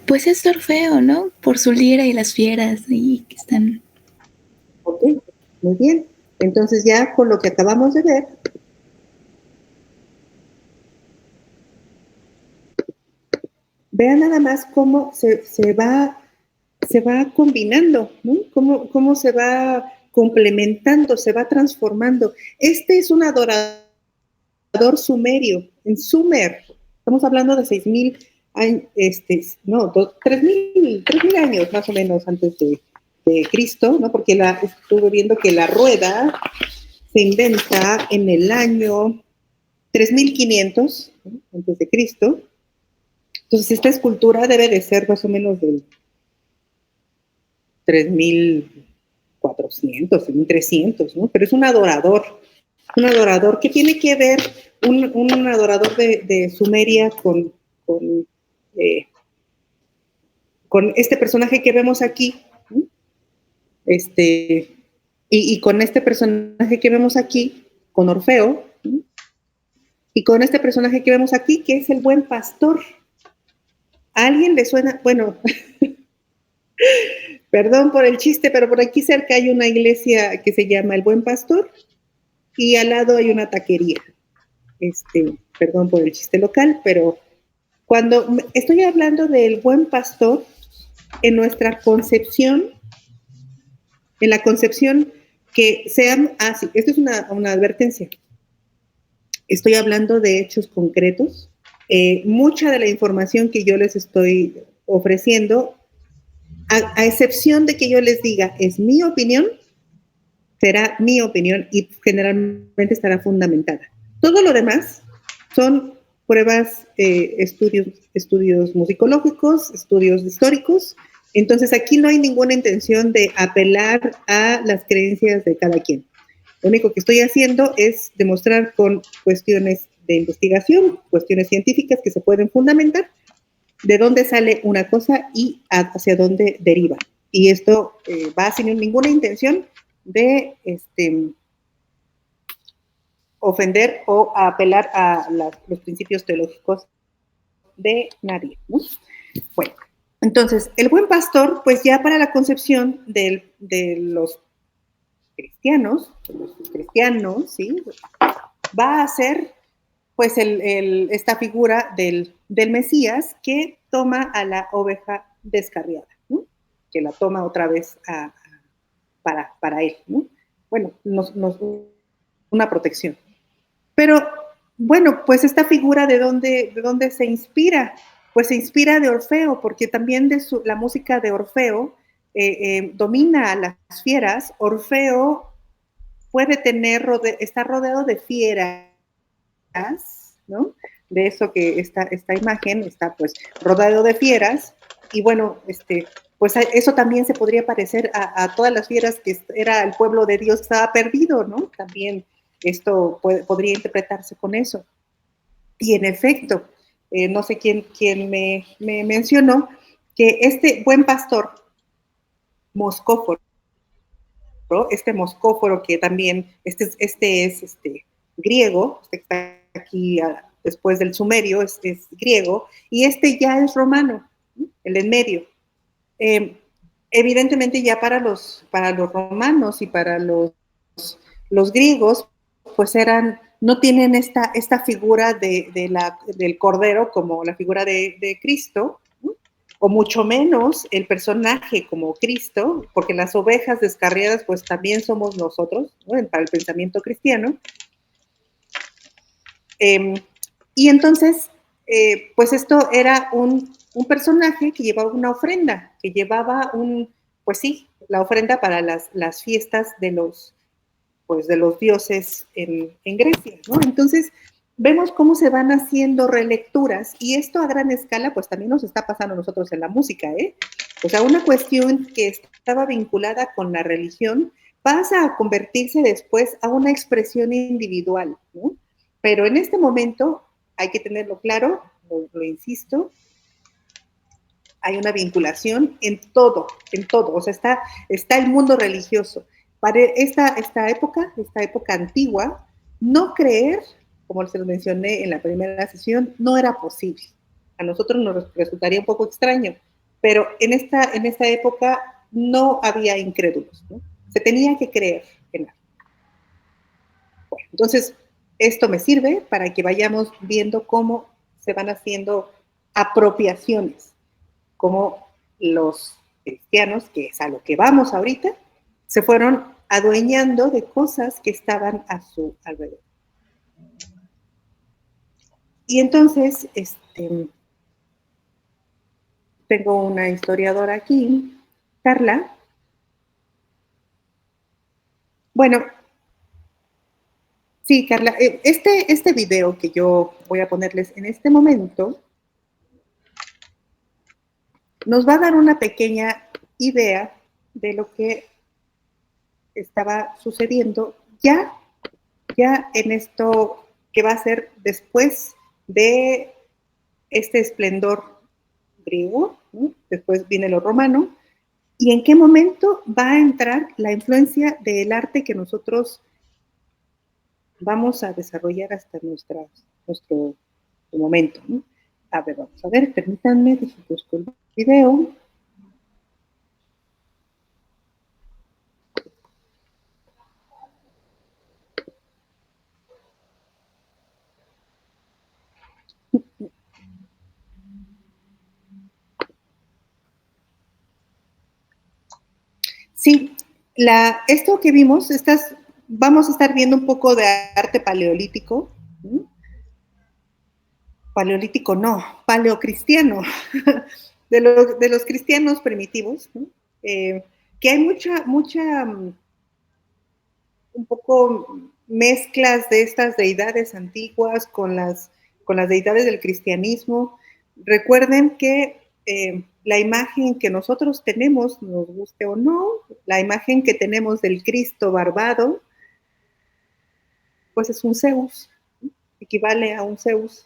Pues es Orfeo, ¿no? Por su lira y las fieras ahí que están. Ok, muy bien. Entonces ya con lo que acabamos de ver, vean nada más cómo se va combinando, ¿no? Cómo se va complementando, se va transformando. Este es un adorador sumerio, en Sumer. Estamos hablando de 6,000 años, 3,000 años más o menos antes de Cristo, ¿no? Porque estuve viendo que la rueda se inventa en el año 3,500, ¿no? Antes de Cristo. Entonces esta escultura debe de ser más o menos del 3,400, 3,300, ¿no? Pero es un adorador. ¿Qué tiene que ver un adorador de Sumeria con este personaje que vemos aquí? ¿No? Y con este personaje que vemos aquí, con Orfeo, ¿no? Y con este personaje que vemos aquí, que es el buen pastor. ¿A alguien le suena? Bueno, perdón por el chiste, pero por aquí cerca hay una iglesia que se llama El Buen Pastor y al lado hay una taquería. Perdón por el chiste local, pero cuando estoy hablando del Buen Pastor, en nuestra concepción, en la concepción que sean, sí, esto es una advertencia. Estoy hablando de hechos concretos. Mucha de la información que yo les estoy ofreciendo, a excepción de que yo les diga, es mi opinión, será mi opinión y generalmente estará fundamentada. Todo lo demás son pruebas, estudios musicológicos, estudios históricos. Entonces aquí no hay ninguna intención de apelar a las creencias de cada quien. Lo único que estoy haciendo es demostrar con cuestiones investigación, cuestiones científicas que se pueden fundamentar, de dónde sale una cosa y hacia dónde deriva. Y esto va sin ninguna intención de ofender o apelar a los principios teológicos de nadie, ¿no? Bueno, entonces, el buen pastor, pues ya para la concepción de los cristianos, ¿sí? Va a ser, pues, esta figura del Mesías que toma a la oveja descarriada, ¿no? Que la toma otra vez para él, ¿no? Bueno, una protección. Pero, bueno, pues esta figura ¿de dónde se inspira? Pues se inspira de Orfeo, porque también la música de Orfeo domina a las fieras. Orfeo puede estar rodeado de fieras, ¿no? De eso que esta imagen está pues rodeado de fieras, y bueno, pues eso también se podría parecer a todas las fieras que era el pueblo de Dios que estaba perdido, ¿no? También esto podría interpretarse con eso. Y en efecto, no sé quién me mencionó que este buen pastor moscóforo, este moscóforo que también, este es griego, que está aquí después del sumerio, es griego, y este ya es romano, ¿no? El en medio. Evidentemente ya para los romanos y para los griegos, pues no tienen esta figura del cordero como la figura de Cristo, ¿no? O mucho menos el personaje como Cristo, porque las ovejas descarriadas pues también somos nosotros, ¿no? Para el pensamiento cristiano. Y entonces, pues esto era un personaje que llevaba una ofrenda, que llevaba pues sí, la ofrenda para las fiestas de los dioses en Grecia, ¿no? Entonces, vemos cómo se van haciendo relecturas, y esto a gran escala, pues también nos está pasando a nosotros en la música, ¿eh? O sea, una cuestión que estaba vinculada con la religión pasa a convertirse después a una expresión individual, ¿no? Pero en este momento, hay que tenerlo claro, lo insisto, hay una vinculación en todo, o sea, está el mundo religioso. Para esta época antigua, no creer, como se lo mencioné en la primera sesión, no era posible. A nosotros nos resultaría un poco extraño, pero en esta época no había incrédulos, ¿no? Se tenía que creer en algo. Bueno, entonces, esto me sirve para que vayamos viendo cómo se van haciendo apropiaciones, como los cristianos, que es a lo que vamos ahorita, se fueron adueñando de cosas que estaban a su alrededor. Y entonces, tengo una historiadora aquí, Carla. Bueno, sí, Carla, este video que yo voy a ponerles en este momento nos va a dar una pequeña idea de lo que estaba sucediendo ya en esto que va a ser después de este esplendor griego, ¿no? Después viene lo romano, y en qué momento va a entrar la influencia del arte que nosotros vamos a desarrollar hasta nuestro momento, ¿no? A ver, vamos a ver, permítanme, busco el video. Sí, esto que vimos, vamos a estar viendo un poco de arte paleolítico. ¿Sí? Paleolítico no, paleocristiano, de los cristianos primitivos, ¿no? Que hay mucha, un poco mezclas de estas deidades antiguas con las deidades del cristianismo. Recuerden que la imagen que nosotros tenemos, nos guste o no, la imagen que tenemos del Cristo barbado, pues es un Zeus. equivale a un Zeus,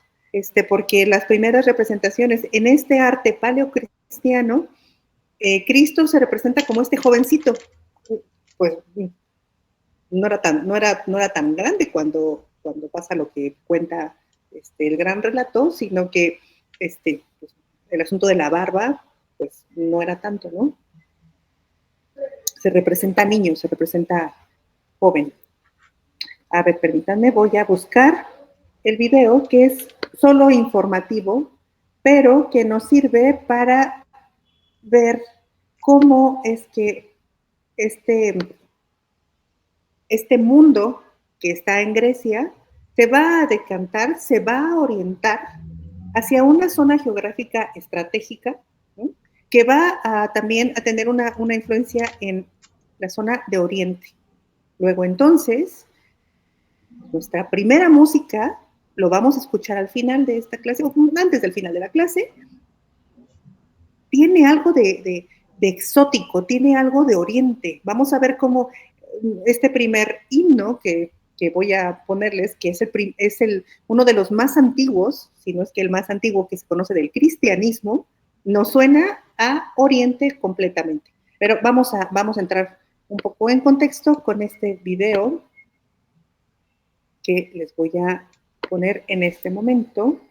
porque las primeras representaciones en este arte paleocristiano, Cristo se representa como este jovencito, pues no era tan grande cuando pasa lo que cuenta el gran relato, sino que pues, el asunto de la barba, pues no era tanto, ¿no? Se representa niño, se representa joven. A ver, permítanme, voy a buscar el video que es solo informativo, pero que nos sirve para ver cómo es que este mundo que está en Grecia se va a decantar, se va a orientar hacia una zona geográfica estratégica, ¿no? Que va también a tener una influencia en la zona de Oriente. Luego entonces, nuestra primera música, lo vamos a escuchar al final de esta clase, o antes del final de la clase, tiene algo de exótico, tiene algo de Oriente. Vamos a ver cómo este primer himno que voy a ponerles, que es uno de los más antiguos, si no es que el más antiguo que se conoce del cristianismo, nos suena a Oriente completamente. Pero vamos a entrar un poco en contexto con este video que les voy a poner en este momento.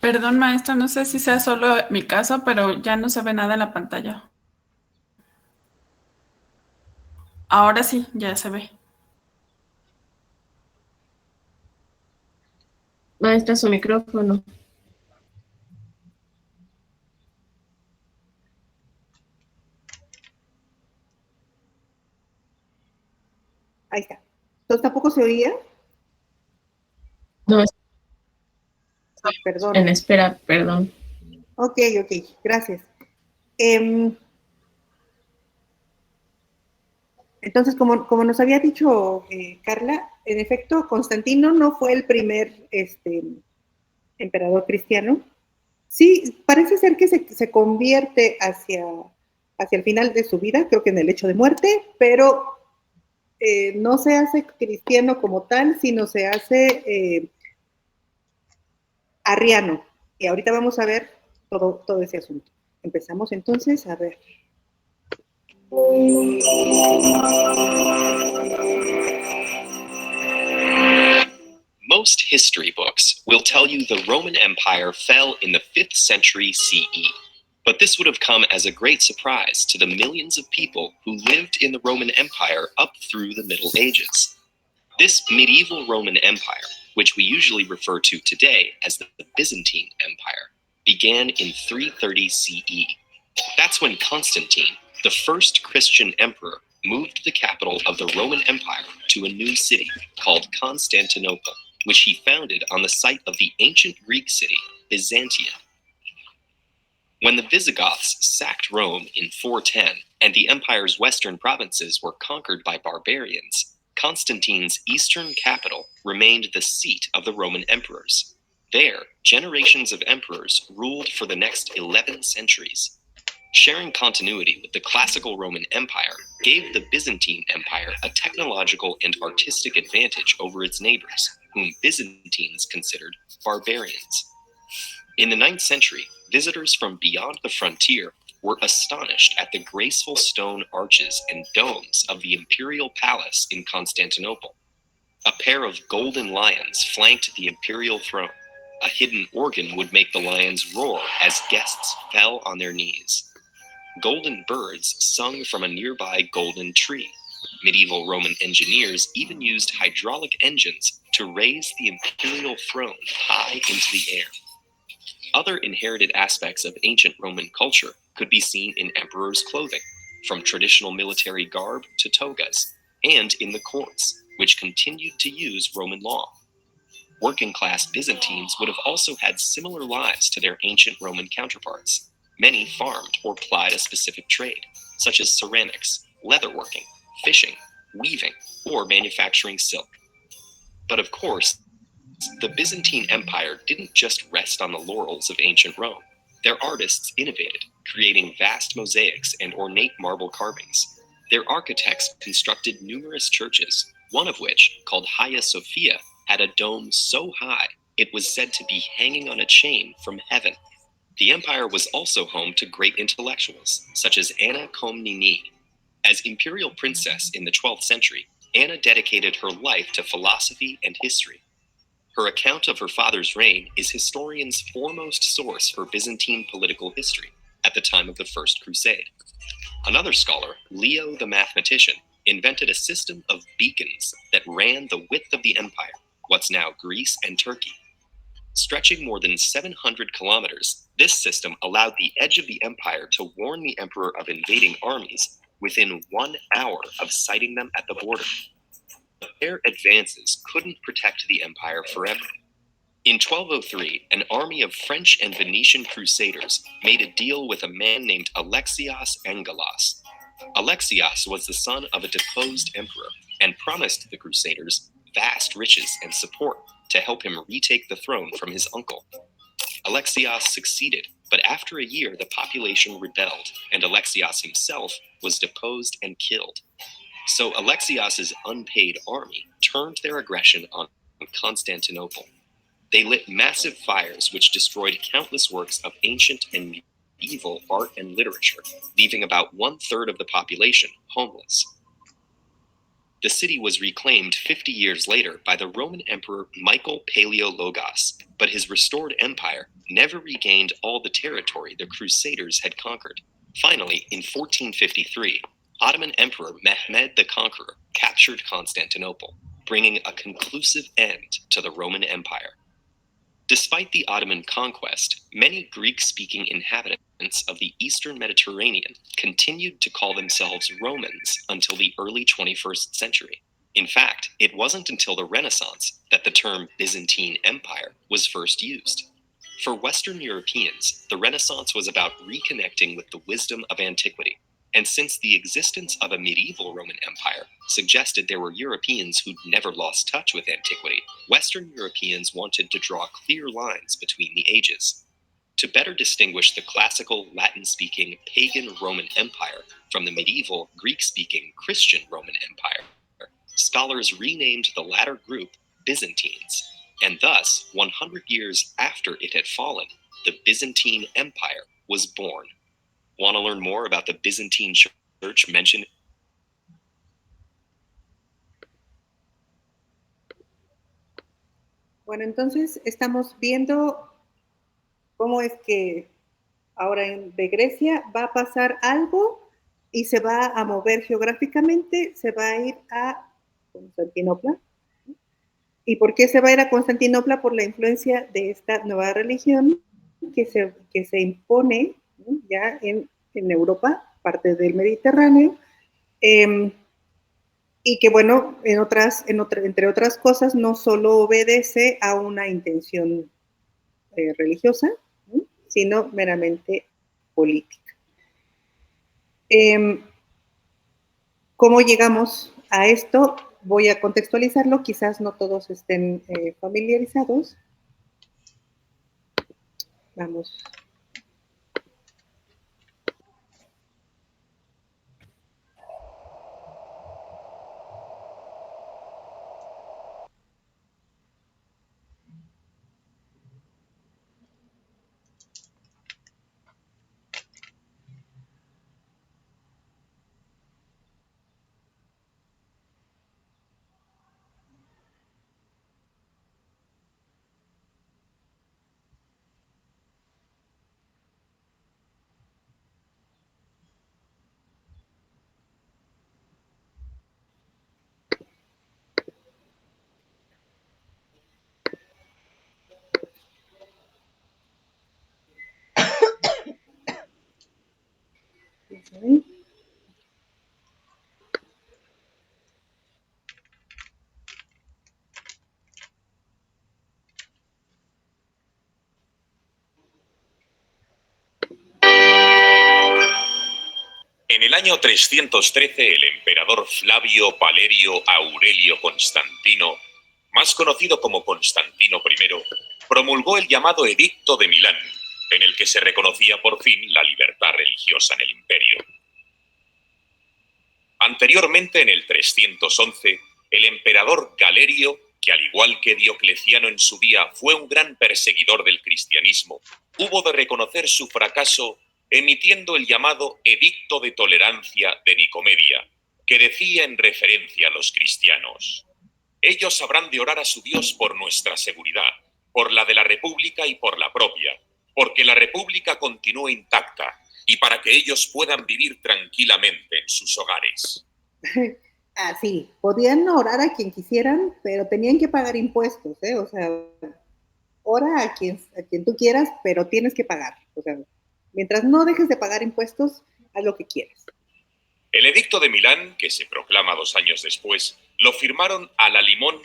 Perdón, maestra, no sé si sea solo mi caso, pero ya no se ve nada en la pantalla. Ahora sí, ya se ve. Maestra, su micrófono. Ahí está. Entonces, ¿tampoco se oía? No, Perdón. en espera, perdón. Ok, gracias. Entonces, como nos había dicho Carla, en efecto, Constantino no fue el primer emperador cristiano. Sí, parece ser que se convierte hacia el final de su vida, creo que en el hecho de muerte, pero no se hace cristiano como tal, sino se hace arriano. Y ahorita vamos a ver todo ese asunto. Empezamos entonces a ver. Most history books will tell you the Roman Empire fell in the 5th century CE. But this would have come as a great surprise to the millions of people who lived in the Roman Empire up through the Middle Ages. This medieval Roman Empire, which we usually refer to today as the Byzantine Empire, began in 330 CE. That's when Constantine, the first Christian emperor, moved the capital of the Roman Empire to a new city called Constantinople, which he founded on the site of the ancient Greek city, Byzantium. When the Visigoths sacked Rome in 410 and the empire's western provinces were conquered by barbarians, Constantine's eastern capital remained the seat of the Roman emperors. There, generations of emperors ruled for the next 11 centuries. Sharing continuity with the classical Roman Empire gave the Byzantine Empire a technological and artistic advantage over its neighbors, whom Byzantines considered barbarians. In the 9th century, visitors from beyond the frontier were astonished at the graceful stone arches and domes of the imperial palace in Constantinople. A pair of golden lions flanked the imperial throne. A hidden organ would make the lions roar as guests fell on their knees. Golden birds sung from a nearby golden tree. Medieval Roman engineers even used hydraulic engines to raise the imperial throne high into the air. Other inherited aspects of ancient Roman culture could be seen in emperors' clothing, from traditional military garb to togas, and in the courts, which continued to use Roman law. Working-class Byzantines would have also had similar lives to their ancient Roman counterparts. Many farmed or plied a specific trade, such as ceramics, leatherworking, fishing, weaving, or manufacturing silk. But of course, the Byzantine Empire didn't just rest on the laurels of ancient Rome. Their artists innovated, creating vast mosaics and ornate marble carvings. Their architects constructed numerous churches, one of which, called Hagia Sophia, had a dome so high it was said to be hanging on a chain from heaven. The empire was also home to great intellectuals, such as Anna Komnene. As imperial princess in the 12th century, Anna dedicated her life to philosophy and history. Her account of her father's reign is historians' foremost source for Byzantine political history at the time of the First Crusade. Another scholar, Leo the mathematician, invented a system of beacons that ran the width of the empire, what's now Greece and Turkey. Stretching more than 700 kilometers, this system allowed the edge of the empire to warn the emperor of invading armies within 1 hour of sighting them at the border. But their advances couldn't protect the empire forever. In 1203, an army of French and Venetian crusaders made a deal with a man named Alexios Angelos. Alexios was the son of a deposed emperor and promised the crusaders vast riches and support to help him retake the throne from his uncle. Alexios succeeded, but after a year the population rebelled, and Alexios himself was deposed and killed. So Alexios' unpaid army turned their aggression on Constantinople. They lit massive fires which destroyed countless works of ancient and medieval art and literature, leaving about 1/3 of the population homeless. The city was reclaimed 50 years later by the Roman Emperor Michael Palaeologus, but his restored empire never regained all the territory the Crusaders had conquered. Finally, in 1453, Ottoman Emperor Mehmed the Conqueror captured Constantinople, bringing a conclusive end to the Roman Empire. Despite the Ottoman conquest, many Greek-speaking inhabitants of the Eastern Mediterranean continued to call themselves Romans until the early 21st century. In fact, it wasn't until the Renaissance that the term Byzantine Empire was first used. For Western Europeans, the Renaissance was about reconnecting with the wisdom of antiquity. And since the existence of a medieval Roman Empire suggested there were Europeans who'd never lost touch with antiquity, Western Europeans wanted to draw clear lines between the ages. To better distinguish the classical Latin-speaking pagan Roman Empire from the medieval Greek-speaking Christian Roman Empire, scholars renamed the latter group Byzantines, and thus, 100 years after it had fallen, the Byzantine Empire was born. Want to learn more about the Byzantine Church mentioned? Bueno, entonces estamos viendo cómo es que ahora de Grecia va a pasar algo y se va a mover geográficamente, se va a ir a Constantinopla. ¿Y por qué se va a ir a Constantinopla? Por la influencia de esta nueva religión que se impone, ¿no?, ya en Europa, parte del Mediterráneo, y que, bueno, entre otras cosas, no solo obedece a una intención religiosa, ¿no?, sino meramente política. ¿Cómo llegamos a esto? voy a contextualizarlo, quizás no todos estén familiarizados. Vamos. Okay. En el año 313, el emperador Flavio Valerio Aurelio Constantino, más conocido como Constantino I, promulgó el llamado Edicto de Milán, en el que se reconocía por fin la libertad religiosa en el imperio. Anteriormente, en el 311, el emperador Galerio, que al igual que Diocleciano en su día fue un gran perseguidor del cristianismo, hubo de reconocer su fracaso emitiendo el llamado Edicto de Tolerancia de Nicomedia, que decía en referencia a los cristianos: ellos habrán de orar a su Dios por nuestra seguridad, por la de la República y por la propia, porque la República continúe intacta y para que ellos puedan vivir tranquilamente en sus hogares. Ah, sí, podían orar a quien quisieran, pero tenían que pagar impuestos, ¿eh? O sea, ora a quien tú quieras, pero tienes que pagar. O sea, mientras no dejes de pagar impuestos, haz lo que quieras. El Edicto de Milán, que se proclama 2 años después, lo firmaron a la limón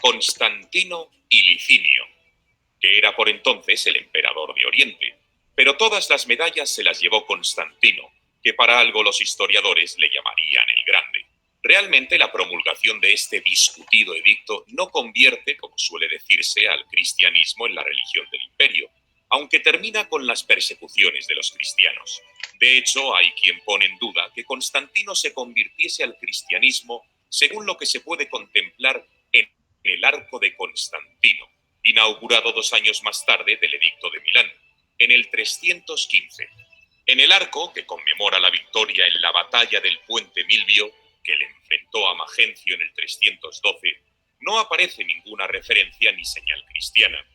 Constantino y Licinio, que era por entonces el emperador de Oriente. Pero todas las medallas se las llevó Constantino, que para algo los historiadores le llamarían el Grande. Realmente la promulgación de este discutido edicto no convierte, como suele decirse, al cristianismo en la religión del imperio, aunque termina con las persecuciones de los cristianos. De hecho, hay quien pone en duda que Constantino se convirtiese al cristianismo según lo que se puede contemplar en el Arco de Constantino, inaugurado 2 años más tarde del Edicto de Milán, en el 315. En el arco, que conmemora la victoria en la batalla del puente Milvio, que le enfrentó a Magencio en el 312, no aparece ninguna referencia ni señal cristiana.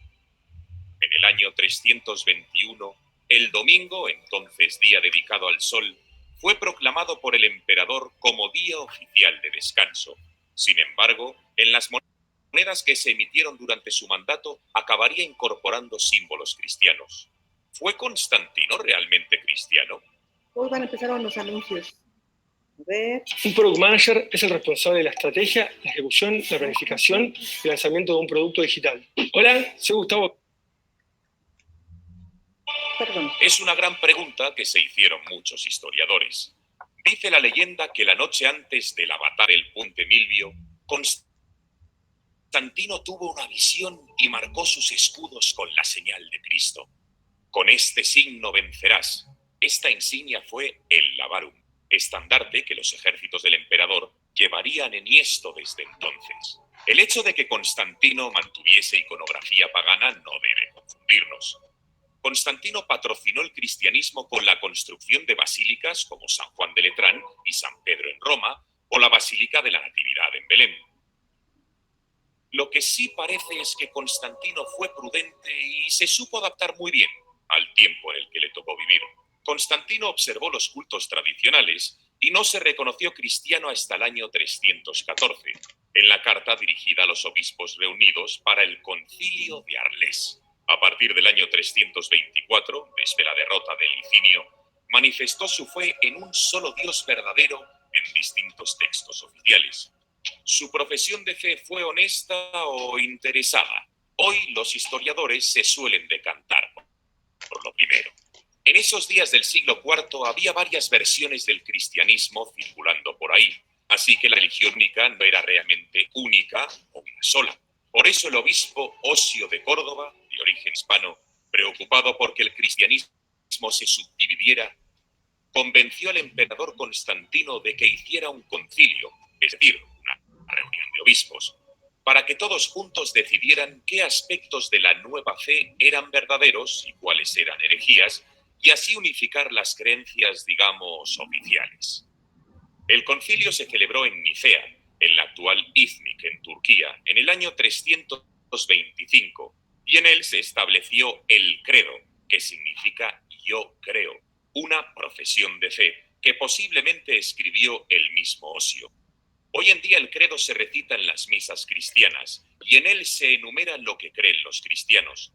En el año 321, el domingo, entonces día dedicado al sol, fue proclamado por el emperador como día oficial de descanso. Sin embargo, en las monedas que se emitieron durante su mandato acabaría incorporando símbolos cristianos. ¿Fue Constantino realmente cristiano? Hoy van a empezar los anuncios. A ver. Un Product Manager es el responsable de la estrategia, la ejecución, la planificación y el lanzamiento de un producto digital. Hola, soy Gustavo. Perdón. Es una gran pregunta que se hicieron muchos historiadores. Dice la leyenda que la noche antes de la batalla del puente Milvio, Constantino tuvo una visión y marcó sus escudos con la señal de Cristo. Con este signo vencerás. Esta insignia fue el Lavarum, estandarte que los ejércitos del emperador llevarían enhiesto desde entonces. El hecho de que Constantino mantuviese iconografía pagana no debe confundirnos. Constantino patrocinó el cristianismo con la construcción de basílicas como San Juan de Letrán y San Pedro en Roma, o la Basílica de la Natividad en Belén. Lo que sí parece es que Constantino fue prudente y se supo adaptar muy bien al tiempo en el que le tocó vivir. Constantino observó los cultos tradicionales y no se reconoció cristiano hasta el año 314, en la carta dirigida a los obispos reunidos para el Concilio de Arles. A partir del año 324, desde la derrota de Licinio, manifestó su fe en un solo Dios verdadero en distintos textos oficiales. Su profesión de fe fue honesta o interesada. Hoy los historiadores se suelen decantar por lo primero. En esos días del siglo IV había varias versiones del cristianismo circulando por ahí, Así que la religión única no era realmente única o una sola. Por eso el obispo Osio de Córdoba, de origen hispano, preocupado porque el cristianismo se subdividiera, convenció al emperador Constantino de que hiciera un concilio, es decir, una reunión de obispos, para que todos juntos decidieran qué aspectos de la nueva fe eran verdaderos y cuáles eran herejías, y así unificar las creencias, digamos, oficiales. El concilio se celebró en Nicea, en la actual Izmik, en Turquía, en el año 325, y en él se estableció el credo, que significa yo creo, una profesión de fe que posiblemente escribió el mismo Osio. Hoy en día el credo se recita en las misas cristianas y en él se enumera lo que creen los cristianos.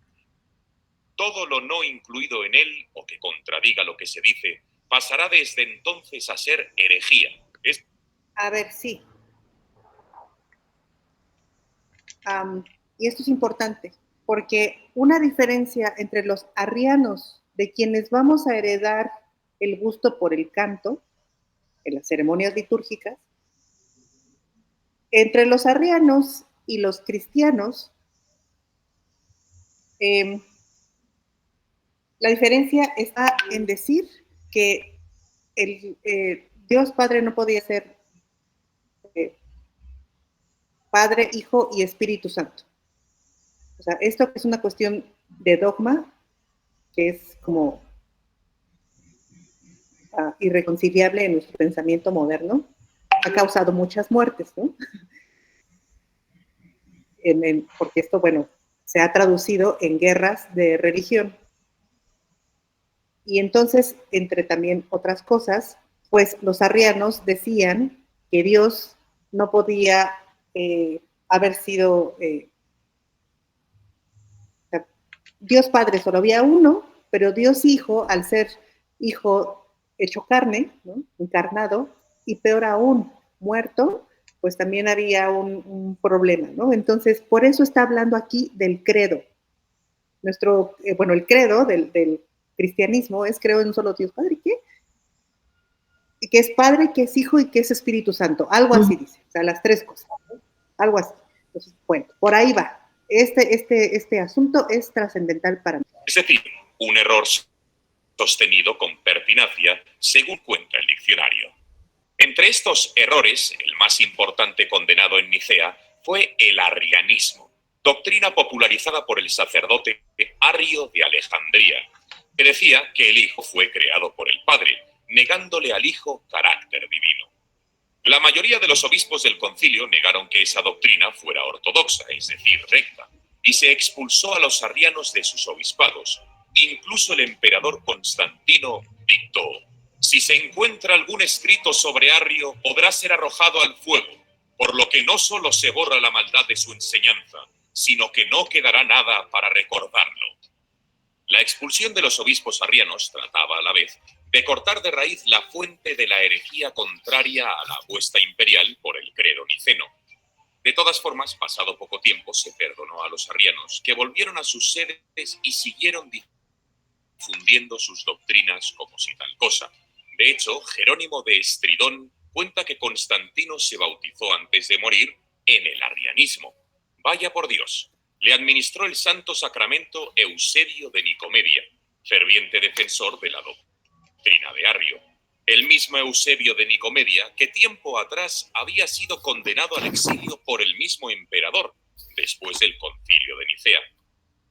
Todo lo no incluido en él o que contradiga lo que se dice pasará desde entonces a ser herejía. A ver, sí. Y esto es importante, porque una diferencia entre los arrianos, de quienes vamos a heredar el gusto por el canto en las ceremonias litúrgicas, entre los arrianos y los cristianos, la diferencia está en decir que el Dios Padre no podía ser Padre, Hijo y Espíritu Santo. O sea, esto es una cuestión de dogma que es como irreconciliable en nuestro pensamiento moderno. Ha causado muchas muertes, ¿no? Porque esto, bueno, se ha traducido en guerras de religión. Y entonces, entre también otras cosas, pues los arrianos decían que Dios no podía haber sido Dios Padre, solo había uno, pero Dios Hijo, al ser Hijo hecho carne, ¿no? Encarnado, y peor aún, muerto, pues también había un problema, ¿no? Entonces, por eso está hablando aquí del credo. Nuestro, el credo del cristianismo es creo en un solo Dios Padre, ¿qué? Que es Padre, que es Hijo y que es Espíritu Santo, algo así dice, o sea, las tres cosas, ¿no? Algo así. Entonces, bueno, por ahí va. Este asunto es trascendental para mí. Es decir, un error sostenido con pertinacia, según cuenta el diccionario. Entre estos errores, el más importante condenado en Nicea fue el arrianismo, doctrina popularizada por el sacerdote Arrio de Alejandría, que decía que el Hijo fue creado por el Padre, negándole al Hijo carácter divino. La mayoría de los obispos del concilio negaron que esa doctrina fuera ortodoxa, es decir, recta, y se expulsó a los arrianos de sus obispados. Incluso el emperador Constantino dictó: si se encuentra algún escrito sobre Arrio, podrá ser arrojado al fuego, por lo que no solo se borra la maldad de su enseñanza, sino que no quedará nada para recordarlo. La expulsión de los obispos arrianos trataba a la vez de cortar de raíz la fuente de la herejía contraria a la apuesta imperial por el credo niceno. De todas formas, pasado poco tiempo, se perdonó a los arrianos, que volvieron a sus sedes y siguieron difundiendo sus doctrinas como si tal cosa. De hecho, Jerónimo de Estridón cuenta que Constantino se bautizó antes de morir en el arrianismo. Vaya por Dios, le administró el santo sacramento Eusebio de Nicomedia, ferviente defensor de la doctrina de Arrio. El mismo Eusebio de Nicomedia que tiempo atrás había sido condenado al exilio por el mismo emperador, después del concilio de Nicea.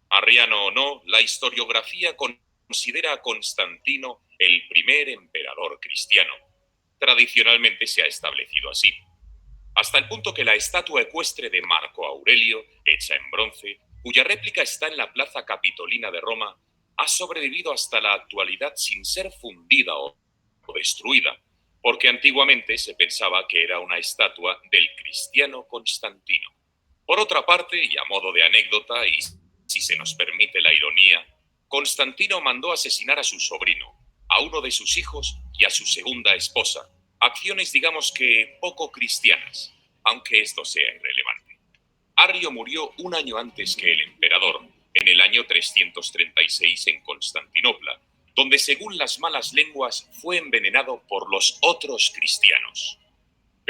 Arriano o no, la historiografía considera a Constantino el primer emperador cristiano. Tradicionalmente se ha establecido así, hasta el punto que la estatua ecuestre de Marco Aurelio, hecha en bronce, cuya réplica está en la Plaza Capitolina de Roma, ha sobrevivido hasta la actualidad sin ser fundida o destruida, porque antiguamente se pensaba que era una estatua del cristiano Constantino. Por otra parte, y a modo de anécdota, y si se nos permite la ironía, Constantino mandó asesinar a su sobrino, a uno de sus hijos y a su segunda esposa, acciones digamos que poco cristianas, aunque esto sea irrelevante. Arrio murió un año antes que el emperador, en el año 336 en Constantinopla, donde según las malas lenguas fue envenenado por los otros cristianos.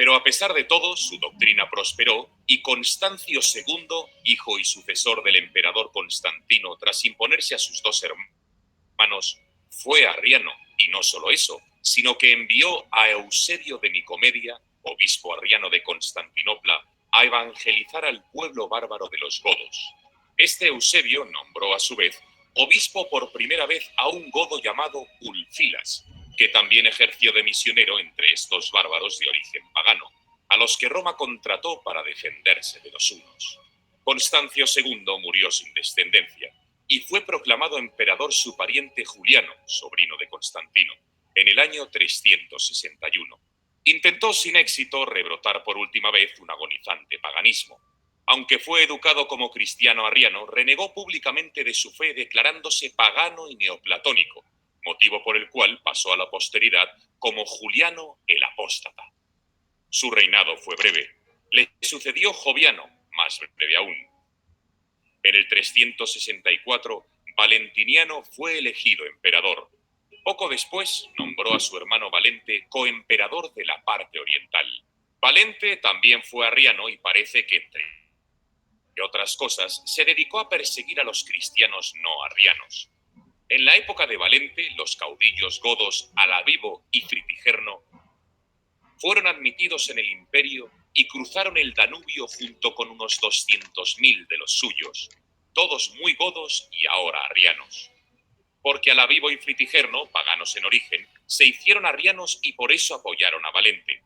Pero a pesar de todo, su doctrina prosperó y Constancio II, hijo y sucesor del emperador Constantino, tras imponerse a sus dos hermanos, fue arriano. Y no solo eso, sino que envió a Eusebio de Nicomedia, obispo arriano de Constantinopla, a evangelizar al pueblo bárbaro de los godos. Este Eusebio nombró a su vez obispo por primera vez a un godo llamado Ulfilas, que también ejerció de misionero entre estos bárbaros de origen pagano, a los que Roma contrató para defenderse de los hunos. Constancio II murió sin descendencia y fue proclamado emperador su pariente Juliano, sobrino de Constantino, en el año 361. Intentó sin éxito rebrotar por última vez un agonizante paganismo. Aunque fue educado como cristiano arriano, renegó públicamente de su fe declarándose pagano y neoplatónico, motivo por el cual pasó a la posteridad como Juliano el Apóstata. Su reinado fue breve. Le sucedió Joviano, más breve aún. En el 364, Valentiniano fue elegido emperador. Poco después, nombró a su hermano Valente coemperador de la parte oriental. Valente también fue arriano y parece que, entre otras cosas, se dedicó a perseguir a los cristianos no arrianos. En la época de Valente, los caudillos godos Alavivo y Fritigerno fueron admitidos en el imperio y cruzaron el Danubio junto con unos 200.000 de los suyos, todos muy godos y ahora arrianos. Porque Alavivo y Fritigerno, paganos en origen, se hicieron arrianos y por eso apoyaron a Valente.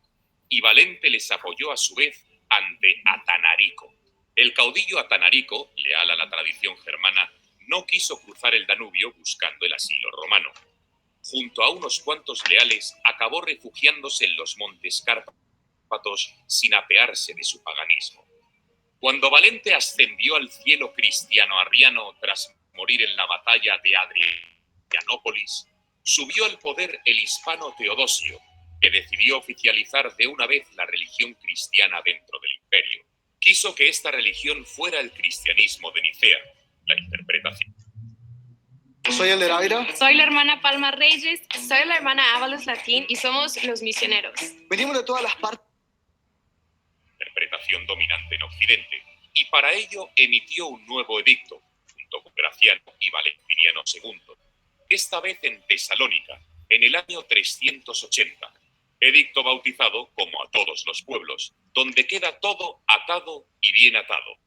Y Valente les apoyó a su vez ante Atanarico. El caudillo Atanarico, leal a la tradición germana, no quiso cruzar el Danubio buscando el asilo romano. Junto a unos cuantos leales, acabó refugiándose en los montes Cárpatos sin apearse de su paganismo. Cuando Valente ascendió al cielo cristiano-arriano tras morir en la batalla de Adrianópolis, subió al poder el hispano Teodosio, que decidió oficializar de una vez la religión cristiana dentro del imperio. Quiso que esta religión fuera el cristianismo de Nicea. La interpretación. Soy Elder Ávila. Soy la hermana Palma Reyes. Soy la hermana Ábalos Latín y somos los misioneros. Venimos de todas las partes. Interpretación dominante en Occidente, y para ello emitió un nuevo edicto, junto con Graciano y Valentiniano II, esta vez en Tesalónica, en el año 380. Edicto bautizado como a todos los pueblos, donde queda todo atado y bien atado.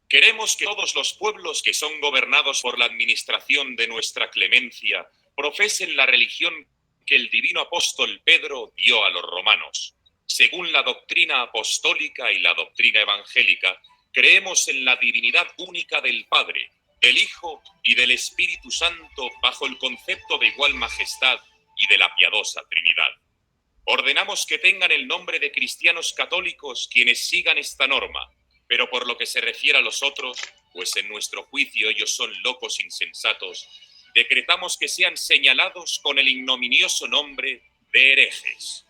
Queremos que todos los pueblos que son gobernados por la administración de nuestra clemencia profesen la religión que el divino apóstol Pedro dio a los romanos. Según la doctrina apostólica y la doctrina evangélica, creemos en la divinidad única del Padre, del Hijo y del Espíritu Santo bajo el concepto de igual majestad y de la piadosa Trinidad. Ordenamos que tengan el nombre de cristianos católicos quienes sigan esta norma, pero por lo que se refiere a los otros, pues en nuestro juicio ellos son locos insensatos, decretamos que sean señalados con el ignominioso nombre de herejes.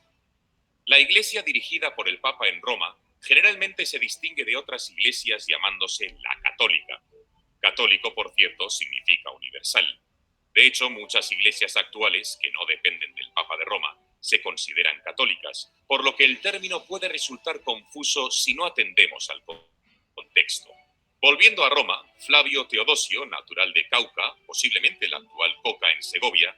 La iglesia dirigida por el Papa en Roma generalmente se distingue de otras iglesias llamándose la católica. Católico, por cierto, significa universal. De hecho, muchas iglesias actuales, que no dependen del Papa de Roma, se consideran católicas, por lo que el término puede resultar confuso si no atendemos al contexto. Volviendo a Roma, Flavio Teodosio, natural de Cauca, posiblemente la actual Coca en Segovia,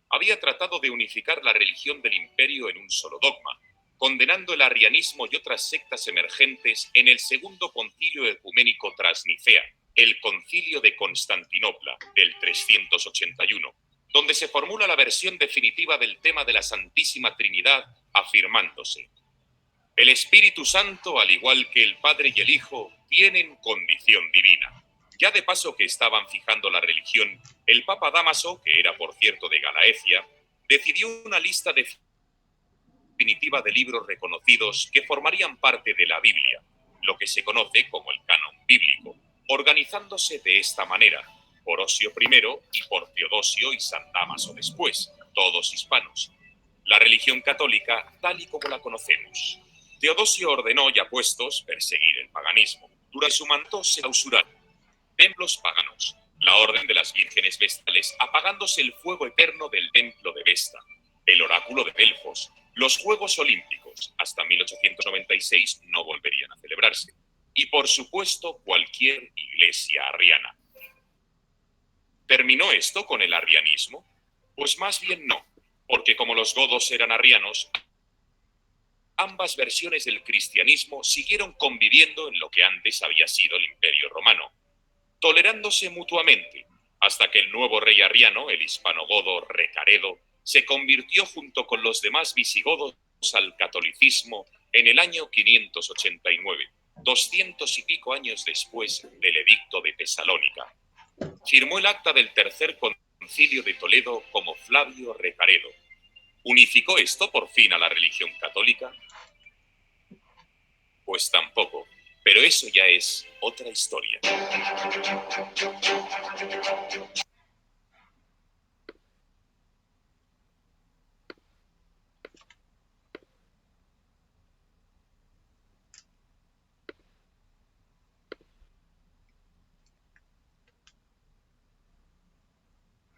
había tratado de unificar la religión del imperio en un solo dogma, condenando el arrianismo y otras sectas emergentes en el segundo concilio ecuménico tras Nicea, el concilio de Constantinopla del 381, donde se formula la versión definitiva del tema de la Santísima Trinidad, afirmándose: el Espíritu Santo, al igual que el Padre y el Hijo, tienen condición divina. Ya de paso que estaban fijando la religión, el Papa Dámaso, que era por cierto de Galaecia, decidió una lista definitiva de libros reconocidos que formarían parte de la Biblia, lo que se conoce como el canon bíblico, organizándose de esta manera: por Osio I y por Teodosio y San Dámaso después, todos hispanos. La religión católica tal y como la conocemos. Teodosio ordenó ya puestos perseguir el paganismo. Durante su mandato se clausuraron templos paganos, la orden de las vírgenes vestales, apagándose el fuego eterno del templo de Vesta, el oráculo de Delfos, los Juegos Olímpicos, católicos hasta 1896 no volverían a celebrarse. Y por supuesto cualquier iglesia arriana. ¿Terminó esto con el arrianismo? Pues más bien no, porque como los godos eran arrianos, ambas versiones del cristianismo siguieron conviviendo en lo que antes había sido el Imperio Romano, tolerándose mutuamente, hasta que el nuevo rey arriano, el hispanogodo Recaredo, se convirtió junto con los demás visigodos al catolicismo en el año 589, 200 y pico años después del Edicto de Tesalónica. Firmó el acta del Tercer Concilio de Toledo como Flavio Recaredo. ¿Unificó esto por fin a la religión católica? Pues tampoco, pero eso ya es otra historia.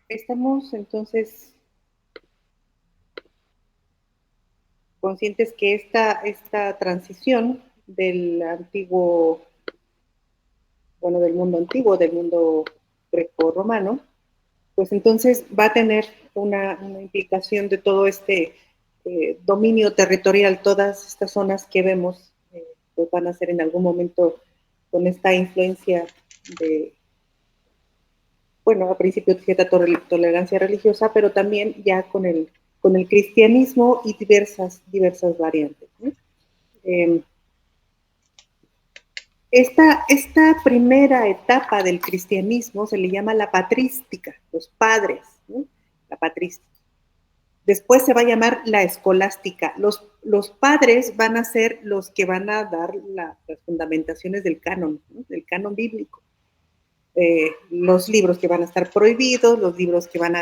Estamos entonces conscientes que esta transición del antiguo, bueno, del mundo antiguo, del mundo greco-romano, pues entonces va a tener una implicación de todo este dominio territorial, todas estas zonas que vemos, pues van a ser en algún momento con esta influencia de, bueno, a principio cierta tolerancia religiosa, pero también ya con el cristianismo y diversas variantes, ¿no? Esta primera etapa del cristianismo se le llama la patrística, los padres, ¿no? La patrística. Después se va a llamar la escolástica. Los padres van a ser los que van a dar las fundamentaciones del canon, ¿no? Del canon bíblico. Los libros que van a estar prohibidos, los libros que van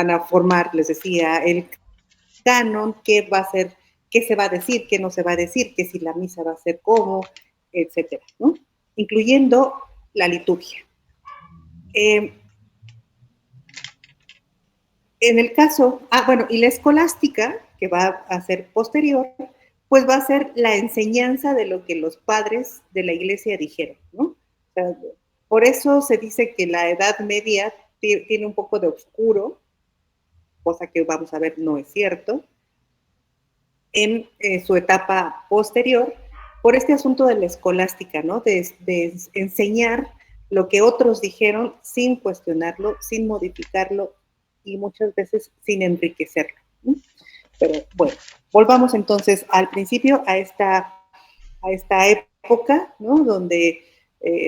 a formar, les decía, el canon, qué va a ser, qué se va a decir, qué no se va a decir, que si la misa va a ser cómo, etcétera, ¿no? Incluyendo la liturgia. En el caso, y la escolástica, que va a ser posterior, pues va a ser la enseñanza de lo que los padres de la iglesia dijeron, ¿no? O sea, por eso se dice que la Edad Media tiene un poco de oscuro, cosa que vamos a ver no es cierto, en su etapa posterior, por este asunto de la escolástica, ¿no? De enseñar lo que otros dijeron sin cuestionarlo, sin modificarlo y muchas veces sin enriquecerlo, ¿no? Pero bueno, volvamos entonces al principio, a esta época, ¿no? Donde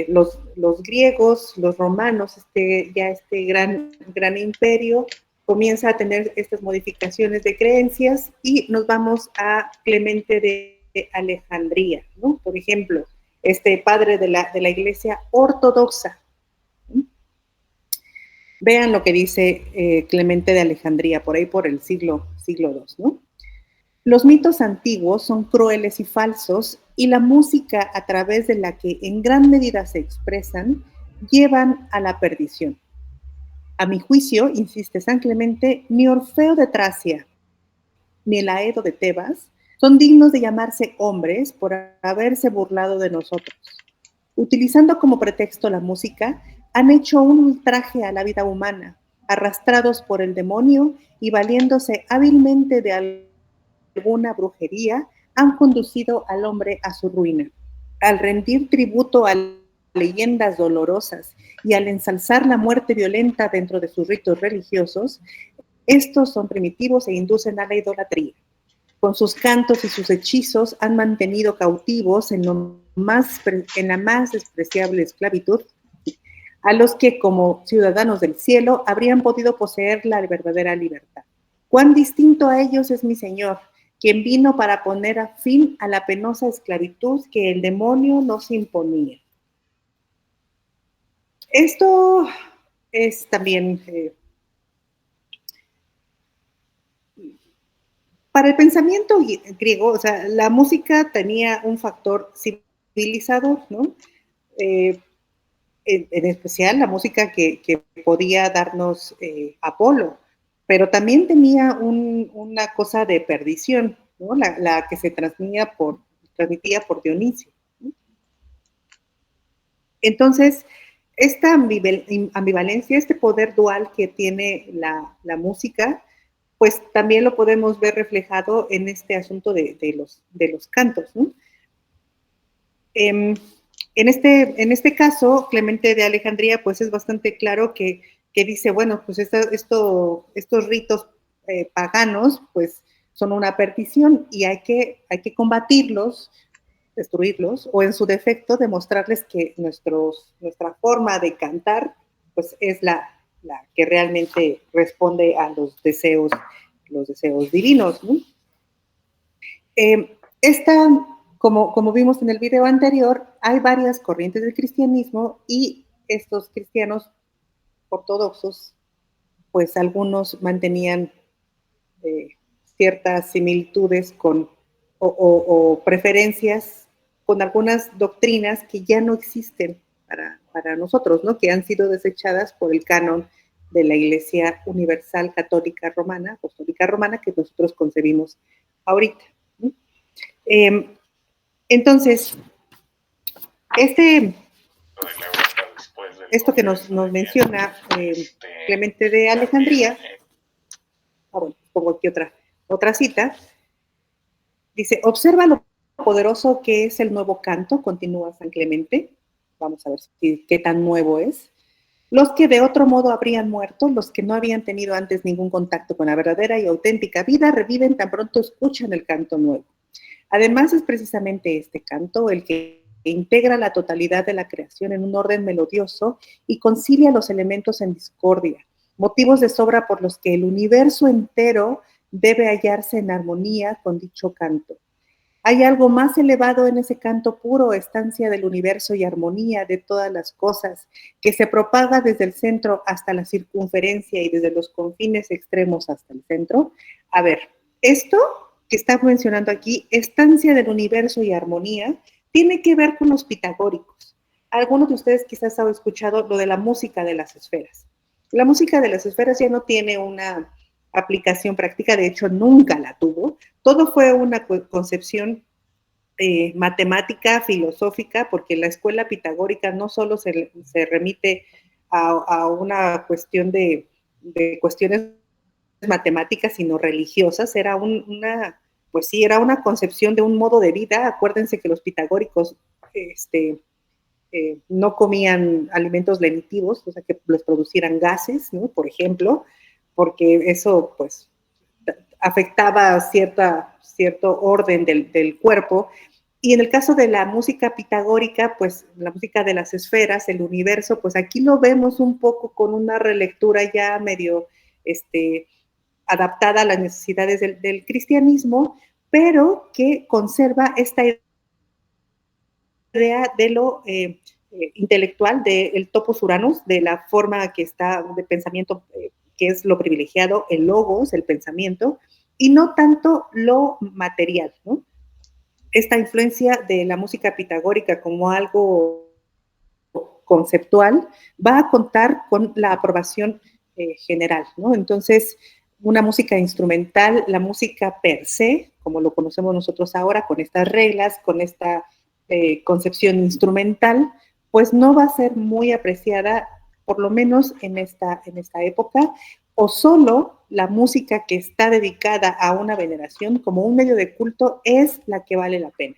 los griegos, los romanos, este gran imperio, comienza a tener estas modificaciones de creencias y nos vamos a Clemente de Alejandría, ¿no? Por ejemplo, este padre de la iglesia ortodoxa. Vean lo que dice Clemente de Alejandría, por ahí por el siglo II, ¿no? Los mitos antiguos son crueles y falsos, y la música a través de la que en gran medida se expresan, llevan a la perdición. A mi juicio, insiste San Clemente, ni Orfeo de Tracia, ni el Aedo de Tebas, son dignos de llamarse hombres por haberse burlado de nosotros. Utilizando como pretexto la música, han hecho un ultraje a la vida humana, arrastrados por el demonio y valiéndose hábilmente de alguna brujería, han conducido al hombre a su ruina. Al rendir tributo a leyendas dolorosas y al ensalzar la muerte violenta dentro de sus ritos religiosos, estos son primitivos e inducen a la idolatría. Con sus cantos y sus hechizos han mantenido cautivos en la más despreciable esclavitud a los que, como ciudadanos del cielo, habrían podido poseer la verdadera libertad. Cuán distinto a ellos es mi Señor, quien vino para poner fin a la penosa esclavitud que el demonio nos imponía. Esto es también para el pensamiento griego, o sea, la música tenía un factor civilizador, ¿no? En especial la música que podía darnos Apolo, pero también tenía una cosa de perdición, ¿no? La que se transmitía por Dionisio, ¿no? Entonces, esta ambivalencia, este poder dual que tiene la música, pues también lo podemos ver reflejado en este asunto de los cantos, ¿no? En este caso, Clemente de Alejandría, pues es bastante claro que dice, bueno, pues estos ritos paganos, pues son una perdición y hay que combatirlos, destruirlos, o en su defecto, demostrarles que nuestra forma de cantar, pues es la que realmente responde a los deseos divinos, ¿no? Como vimos en el video anterior, hay varias corrientes del cristianismo y estos cristianos ortodoxos, pues algunos mantenían ciertas similitudes o preferencias con algunas doctrinas que ya no existen para nosotros, ¿no? Que han sido desechadas por el canon de la Iglesia Universal Católica Romana, Apostólica Romana, que nosotros concebimos ahorita, ¿no? Entonces, esto que nos menciona Clemente de Alejandría, bueno, pongo aquí otra cita, dice, observa lo poderoso que es el nuevo canto, continúa San Clemente, vamos a ver qué tan nuevo es. Los que de otro modo habrían muerto, los que no habían tenido antes ningún contacto con la verdadera y auténtica vida, reviven tan pronto escuchan el canto nuevo. Además, es precisamente este canto el que integra la totalidad de la creación en un orden melodioso y concilia los elementos en discordia, motivos de sobra por los que el universo entero debe hallarse en armonía con dicho canto. Hay algo más elevado en ese canto puro, estancia del universo y armonía de todas las cosas, que se propaga desde el centro hasta la circunferencia y desde los confines extremos hasta el centro. A ver, esto que está mencionando aquí, estancia del universo y armonía, tiene que ver con los pitagóricos. Algunos de ustedes quizás han escuchado lo de la música de las esferas. La música de las esferas ya no tiene una aplicación práctica, de hecho nunca la tuvo. Todo fue una concepción matemática, filosófica, porque la escuela pitagórica no solo se remite a una cuestión de cuestiones matemáticas, sino religiosas, era una concepción de un modo de vida. Acuérdense que los pitagóricos no comían alimentos lenitivos, o sea, que les producieran gases, ¿no? Por ejemplo, porque eso, pues, afectaba cierto orden del cuerpo. Y en el caso de la música pitagórica, pues, la música de las esferas, el universo, pues aquí lo vemos un poco con una relectura ya medio, adaptada a las necesidades del cristianismo, pero que conserva esta idea de lo intelectual, del topos uranus, de la forma que está de pensamiento, que es lo privilegiado, el logos, el pensamiento, y no tanto lo material, ¿no? Esta influencia de la música pitagórica como algo conceptual va a contar con la aprobación general, ¿no? Entonces, una música instrumental, la música per se, como lo conocemos nosotros ahora, con estas reglas, con esta concepción instrumental, pues no va a ser muy apreciada, por lo menos en esta época, o solo la música que está dedicada a una veneración como un medio de culto es la que vale la pena.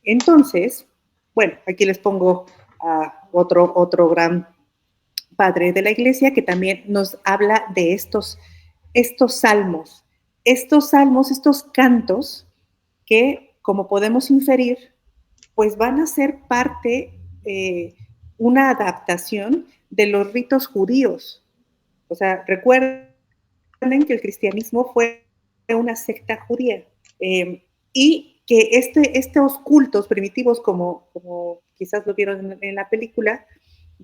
Entonces, bueno, aquí les pongo a otro gran padre de la iglesia que también nos habla de estos salmos, estos cantos que, como podemos inferir, pues van a ser parte, una adaptación de los ritos judíos. O sea, recuerden que el cristianismo fue una secta judía, y que estos cultos primitivos, como quizás lo vieron en la película,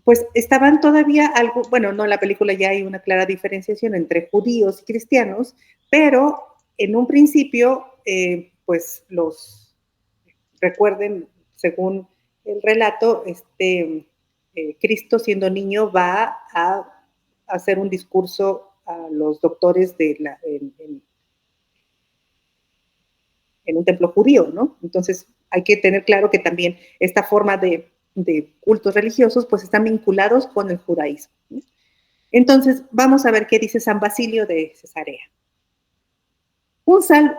pues estaban todavía bueno, no, en la película ya hay una clara diferenciación entre judíos y cristianos, pero en un principio, pues recuerden, según el relato, Cristo siendo niño va a hacer un discurso los doctores en un templo judío, ¿no? Entonces hay que tener claro que también esta forma de cultos religiosos pues están vinculados con el judaísmo, ¿no? Entonces vamos a ver qué dice San Basilio de Cesarea.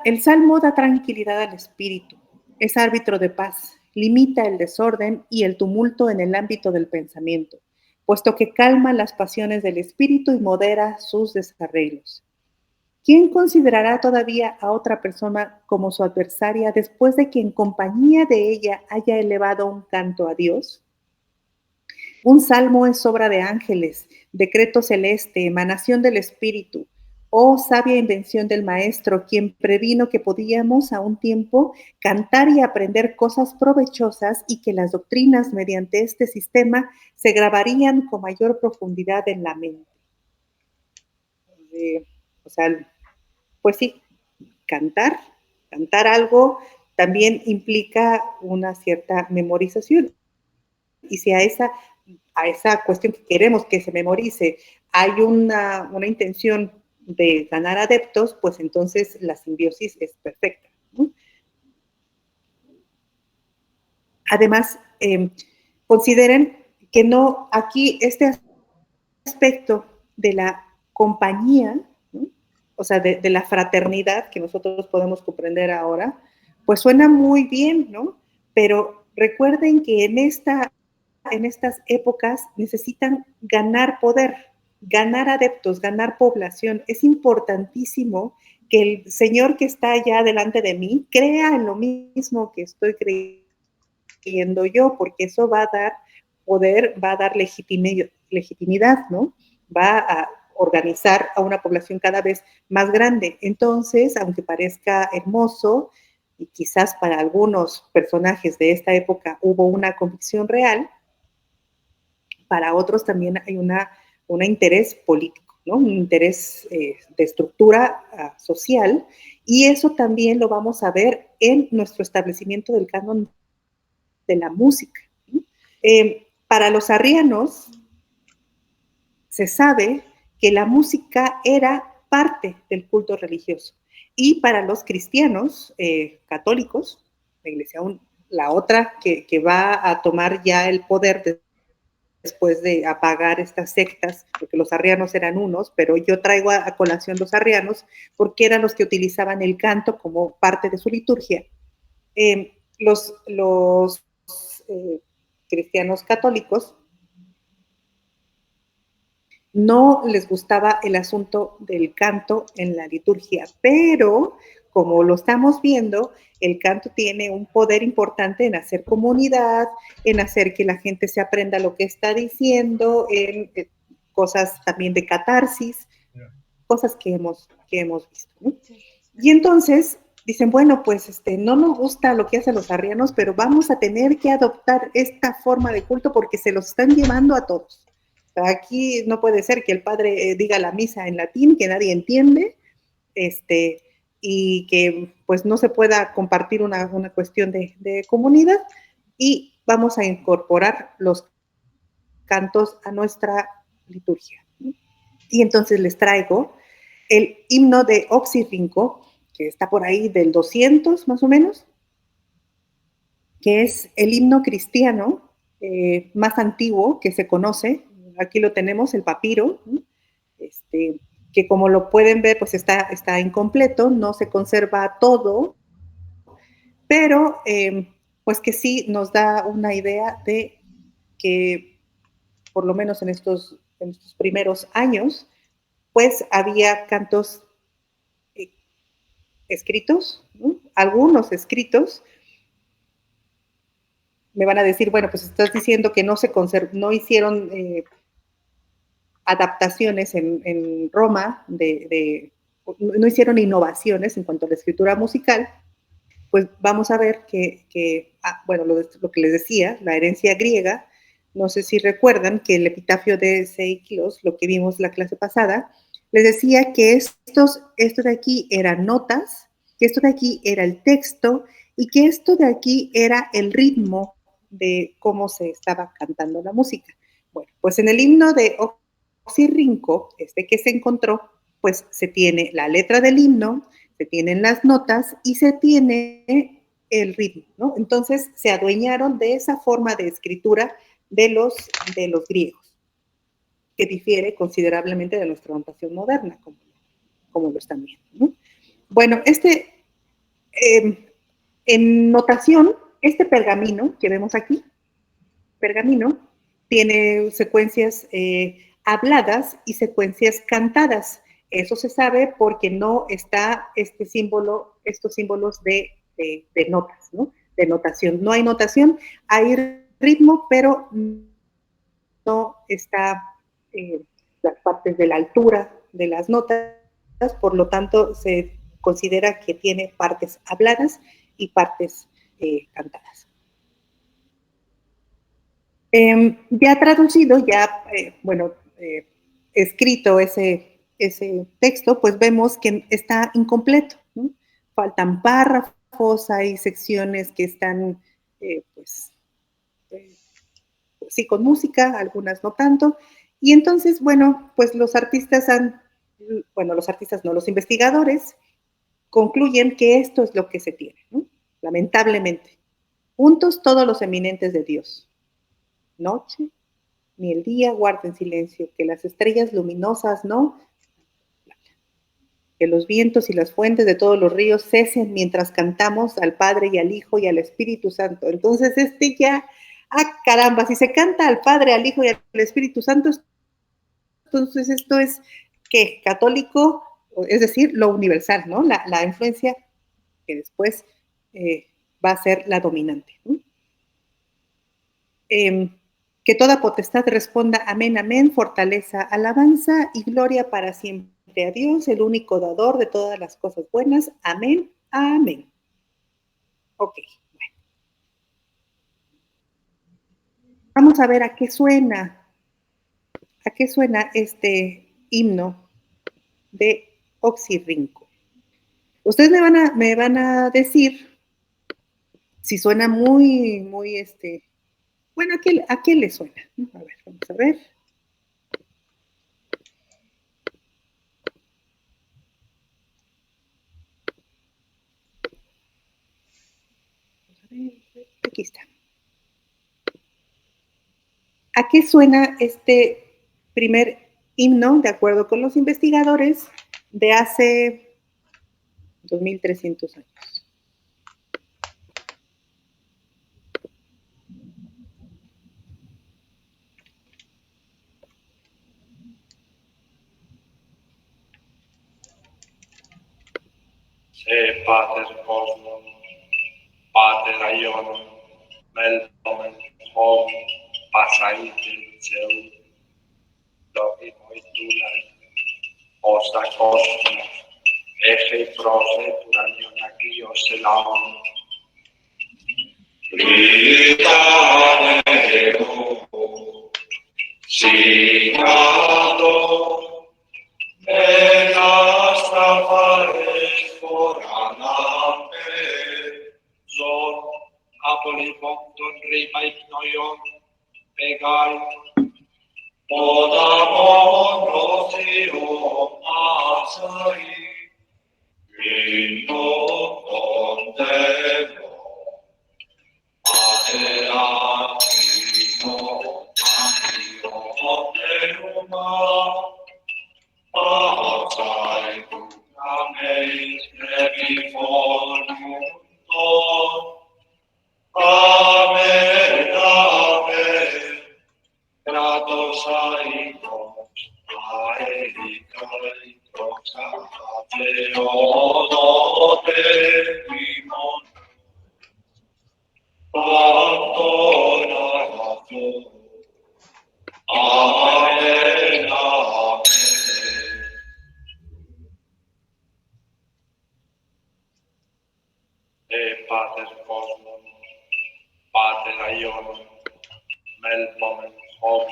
El salmo da tranquilidad al espíritu, es árbitro de paz, limita el desorden y el tumulto en el ámbito del pensamiento, puesto que calma las pasiones del espíritu y modera sus desarreglos. ¿Quién considerará todavía a otra persona como su adversaria después de que en compañía de ella haya elevado un canto a Dios? Un salmo es obra de ángeles, decreto celeste, emanación del espíritu. Oh sabia invención del maestro, quien previno que podíamos a un tiempo cantar y aprender cosas provechosas y que las doctrinas mediante este sistema se grabarían con mayor profundidad en la mente. O sea, pues sí, cantar algo también implica una cierta memorización. Y si a esa cuestión que queremos que se memorice hay una intención de ganar adeptos, pues entonces la simbiosis es perfecta, ¿no? Además, consideren que no, aquí este aspecto de la compañía, ¿no? O sea, de la fraternidad que nosotros podemos comprender ahora, pues suena muy bien, ¿no? Pero recuerden que en estas épocas necesitan ganar poder, ganar adeptos, ganar población. Es importantísimo que el Señor que está allá delante de mí crea en lo mismo que estoy creyendo yo, porque eso va a dar poder, va a dar legitimidad, ¿no? Va a organizar a una población cada vez más grande. Entonces, aunque parezca hermoso, y quizás para algunos personajes de esta época hubo una convicción real, para otros también hay un interés político, ¿no? Un interés de estructura social, y eso también lo vamos a ver en nuestro establecimiento del canon de la música, ¿no? Para los arrianos se sabe que la música era parte del culto religioso, y para los cristianos católicos, la iglesia, la otra que va a tomar ya el poder después de apagar estas sectas, porque los arrianos eran unos, pero yo traigo a colación los arrianos porque eran los que utilizaban el canto como parte de su liturgia. Los cristianos católicos no les gustaba el asunto del canto en la liturgia, pero como lo estamos viendo, el canto tiene un poder importante en hacer comunidad, en hacer que la gente se aprenda lo que está diciendo, en cosas también de catarsis, cosas que hemos visto, ¿no? Y entonces dicen, bueno, pues no nos gusta lo que hacen los arrianos, pero vamos a tener que adoptar esta forma de culto porque se los están llevando a todos. Aquí no puede ser que el padre diga la misa en latín, que nadie entiende, y que pues no se pueda compartir una cuestión de comunidad, y vamos a incorporar los cantos a nuestra liturgia. Y entonces les traigo el himno de Oxirrinco, que está por ahí del 200 más o menos, que es el himno cristiano más antiguo que se conoce. Aquí lo tenemos, el papiro, que como lo pueden ver, pues está incompleto, no se conserva todo, pero pues que sí nos da una idea de que por lo menos en estos primeros años, pues había cantos escritos, ¿no? Algunos escritos. Me van a decir, bueno, pues estás diciendo que no hicieron adaptaciones en Roma, no hicieron innovaciones en cuanto a la escritura musical. Pues vamos a ver que bueno, lo que les decía, la herencia griega, no sé si recuerdan que el epitafio de Seikilos, lo que vimos la clase pasada, les decía que esto de aquí eran notas, que esto de aquí era el texto y que esto de aquí era el ritmo de cómo se estaba cantando la música. Bueno, pues en el himno de Oxirrinco, que se encontró, pues se tiene la letra del himno, se tienen las notas y se tiene el ritmo, ¿no? Entonces se adueñaron de esa forma de escritura de los griegos, que difiere considerablemente de nuestra notación moderna, como lo están viendo, ¿no? Bueno, en notación, este pergamino que vemos aquí, pergamino, tiene secuencias habladas y secuencias cantadas. Eso se sabe porque no está estos símbolos de notas, ¿no? De notación. No hay notación, hay ritmo, pero no está las partes de la altura de las notas, por lo tanto se considera que tiene partes habladas y partes cantadas. Ya traducido, escrito ese texto, pues vemos que está incompleto, ¿no? Faltan párrafos, hay secciones que están, sí con música, algunas no tanto, y entonces, pues los investigadores concluyen que esto es lo que se tiene, ¿no? Lamentablemente. Juntos todos los eminentes de Dios. Noche, ni el día guarden silencio, que las estrellas luminosas no, que los vientos y las fuentes de todos los ríos cesen mientras cantamos al Padre y al Hijo y al Espíritu Santo. Entonces caramba, si se canta al Padre, al Hijo y al Espíritu Santo, entonces esto es, ¿qué? Católico, es decir, lo universal, ¿no? La influencia que después va a ser la dominante, ¿no? Que toda potestad responda amén, amén, fortaleza, alabanza y gloria para siempre a Dios, el único dador de todas las cosas buenas. Amén, amén. Ok, bueno. Vamos a ver a qué suena este himno de Oxirrinco. Ustedes me van a decir si suena muy, muy, bueno, ¿a qué le suena? A ver, vamos a ver. Aquí está. ¿A qué suena este primer himno, de acuerdo con los investigadores, de hace 2300 años? Se pater cosmos, pater aion, melpomen hom, pasaite seu, logimoi dulai, osta cosmos, eje prose turanion agios elaon. Vita Deo, Sigato, et astra pares foranam zon, apoliponton rima ignoion, pegai, podamon rosio asai, vinto contemplo, ateratino, antio, teruma, asai ameis reviformum ton, amen, amen, gratos aicos, aericos, ateodote vimon, pantonato, amen, amen. Pater cosmos, pater aion, melpomen hom,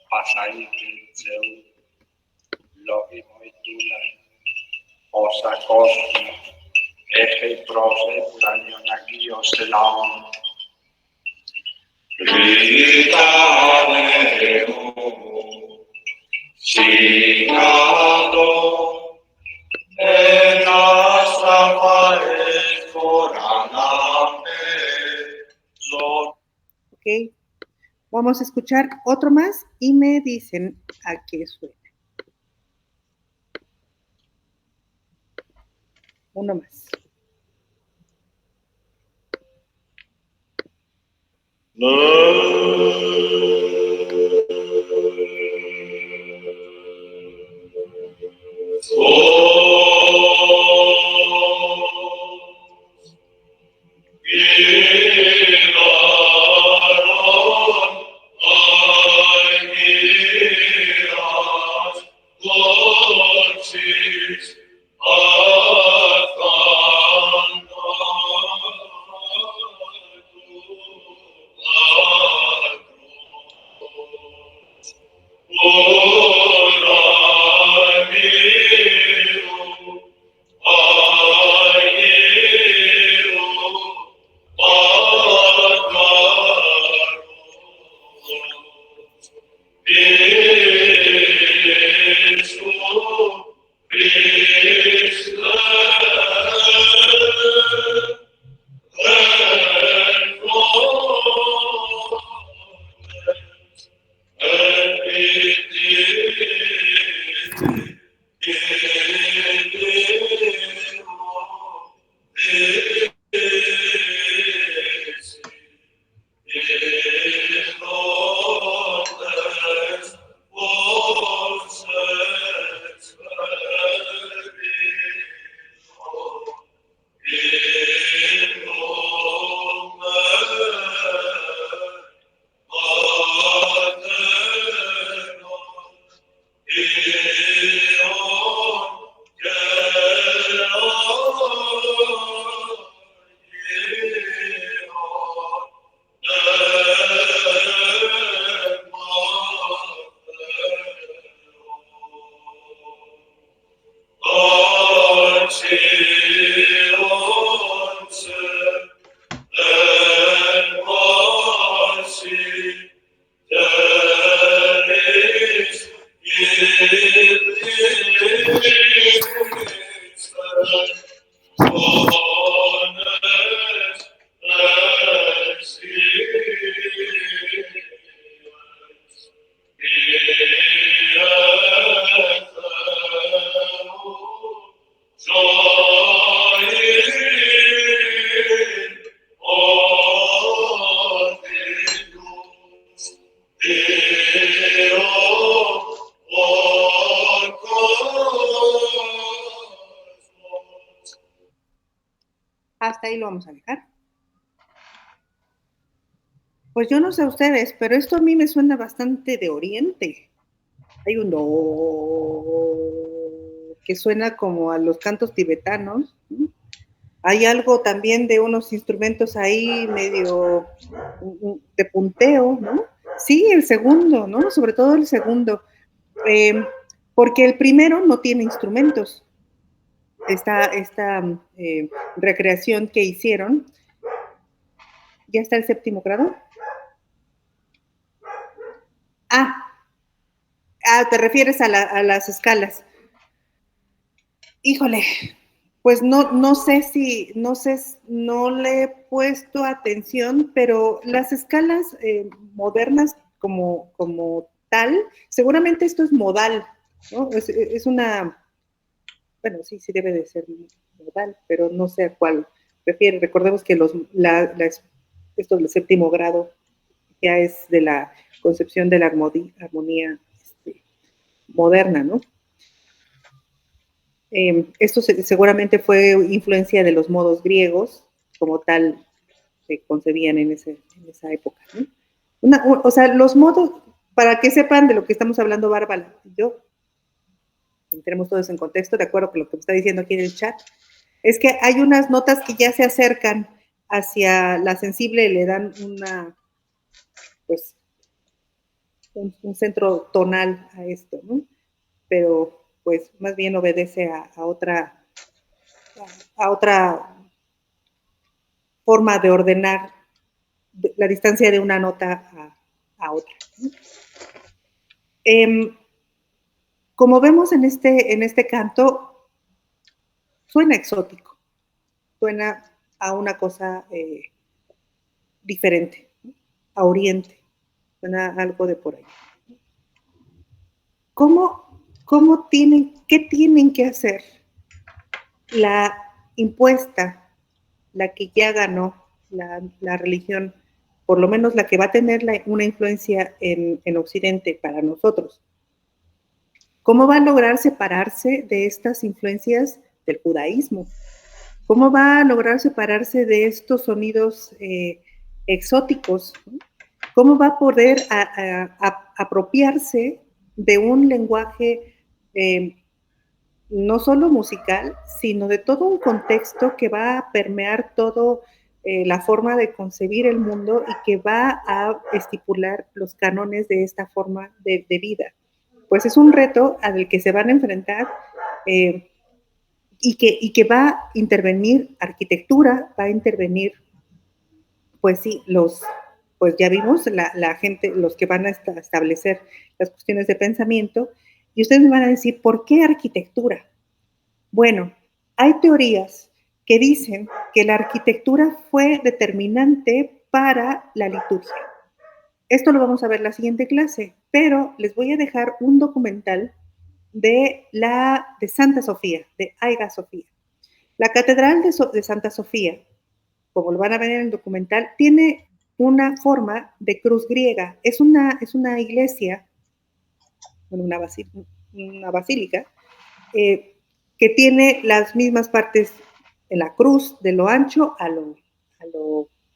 pasaite seu, logimoi dulai, osa cosmos, eje prose turanion agios elaon. Vita Deo, Sigato, Vamos a escuchar otro más y me dicen a qué suena. Uno más. Hasta ahí lo vamos a dejar. Pues yo no sé ustedes, pero esto a mí me suena bastante de Oriente. Hay un do que suena como a los cantos tibetanos. Hay algo también de unos instrumentos ahí medio de punteo, ¿no? Sí, el segundo, ¿no? Sobre todo el segundo. Porque el primero no tiene instrumentos. Esta recreación que hicieron. ¿Ya está el séptimo grado? Te refieres a las escalas. Híjole, pues no sé, no le he puesto atención, pero las escalas modernas como tal, seguramente esto es modal, ¿no? Es una, bueno, sí debe de ser modal, pero no sé a cuál refiere. Recordemos que esto del séptimo grado ya es de la concepción de la armonía moderna, ¿no? Esto seguramente fue influencia de los modos griegos, como tal se concebían en esa época, ¿no? O sea, los modos, para que sepan de lo que estamos hablando Bárbara y yo, entremos todos en contexto, de acuerdo con lo que me está diciendo aquí en el chat, es que hay unas notas que ya se acercan hacia la sensible y le dan un centro tonal a esto, ¿no? Pero pues más bien obedece a otra forma de ordenar la distancia de una nota a otra, ¿no? Como vemos en este canto, suena exótico, suena a una cosa diferente, ¿no? A Oriente. Suena algo de por ahí. ¿Qué tienen que hacer la impuesta, la que ya ganó la religión, por lo menos la que va a tener una influencia en Occidente para nosotros? ¿Cómo va a lograr separarse de estas influencias del judaísmo? ¿Cómo va a lograr separarse de estos sonidos exóticos? ¿Cómo va a poder apropiarse de un lenguaje no solo musical, sino de todo un contexto que va a permear todo la forma de concebir el mundo y que va a estipular los cánones de esta forma de vida? Pues es un reto al que se van a enfrentar y que va a intervenir arquitectura, va a intervenir, pues sí, pues ya vimos la gente, los que van a establecer las cuestiones de pensamiento, y ustedes me van a decir, ¿por qué arquitectura? Bueno, hay teorías que dicen que la arquitectura fue determinante para la liturgia. Esto lo vamos a ver en la siguiente clase, pero les voy a dejar un documental de Santa Sofía, de Hagia Sofía. La catedral de Santa Sofía, como lo van a ver en el documental, tiene una forma de cruz griega. Es una iglesia, una basílica, que tiene las mismas partes de la cruz, de lo ancho a lo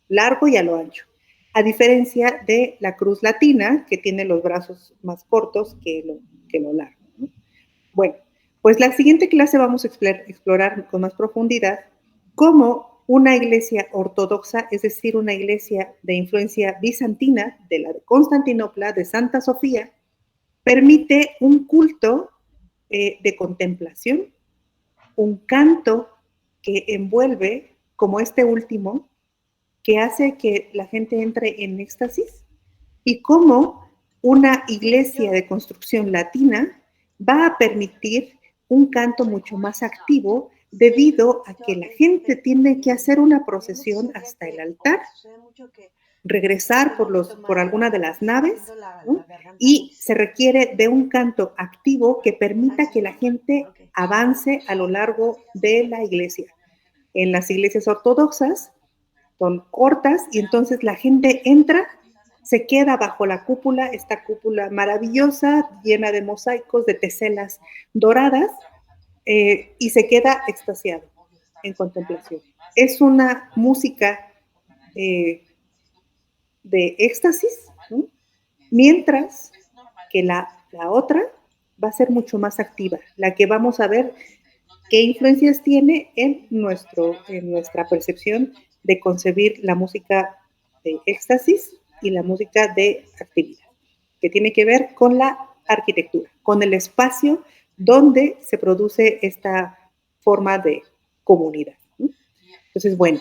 largo y a lo ancho, a diferencia de la cruz latina, que tiene los brazos más cortos que lo largo, ¿no? Bueno, pues la siguiente clase vamos a explorar con más profundidad cómo una iglesia ortodoxa, es decir, una iglesia de influencia bizantina, de la de Constantinopla, de Santa Sofía, permite un culto de contemplación, un canto que envuelve, como este último, que hace que la gente entre en éxtasis, y cómo una iglesia de construcción latina va a permitir un canto mucho más activo debido a que la gente tiene que hacer una procesión hasta el altar, regresar por alguna de las naves, ¿no? Y se requiere de un canto activo que permita que la gente avance a lo largo de la iglesia. En las iglesias ortodoxas son cortas y entonces la gente entra, se queda bajo la cúpula, esta cúpula maravillosa, llena de mosaicos, de teselas doradas, y se queda extasiado en contemplación. Es una música de éxtasis, ¿no? Mientras que la otra va a ser mucho más activa, la que vamos a ver qué influencias tiene en nuestra percepción de concebir la música de éxtasis y la música de actividad, que tiene que ver con la arquitectura, con el espacio donde se produce esta forma de comunidad, ¿no? Entonces, bueno,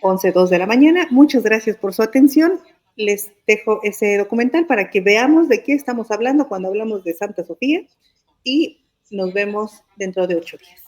11:02 de la mañana. Muchas gracias por su atención. Les dejo ese documental para que veamos de qué estamos hablando cuando hablamos de Santa Sofía y nos vemos dentro de 8 días.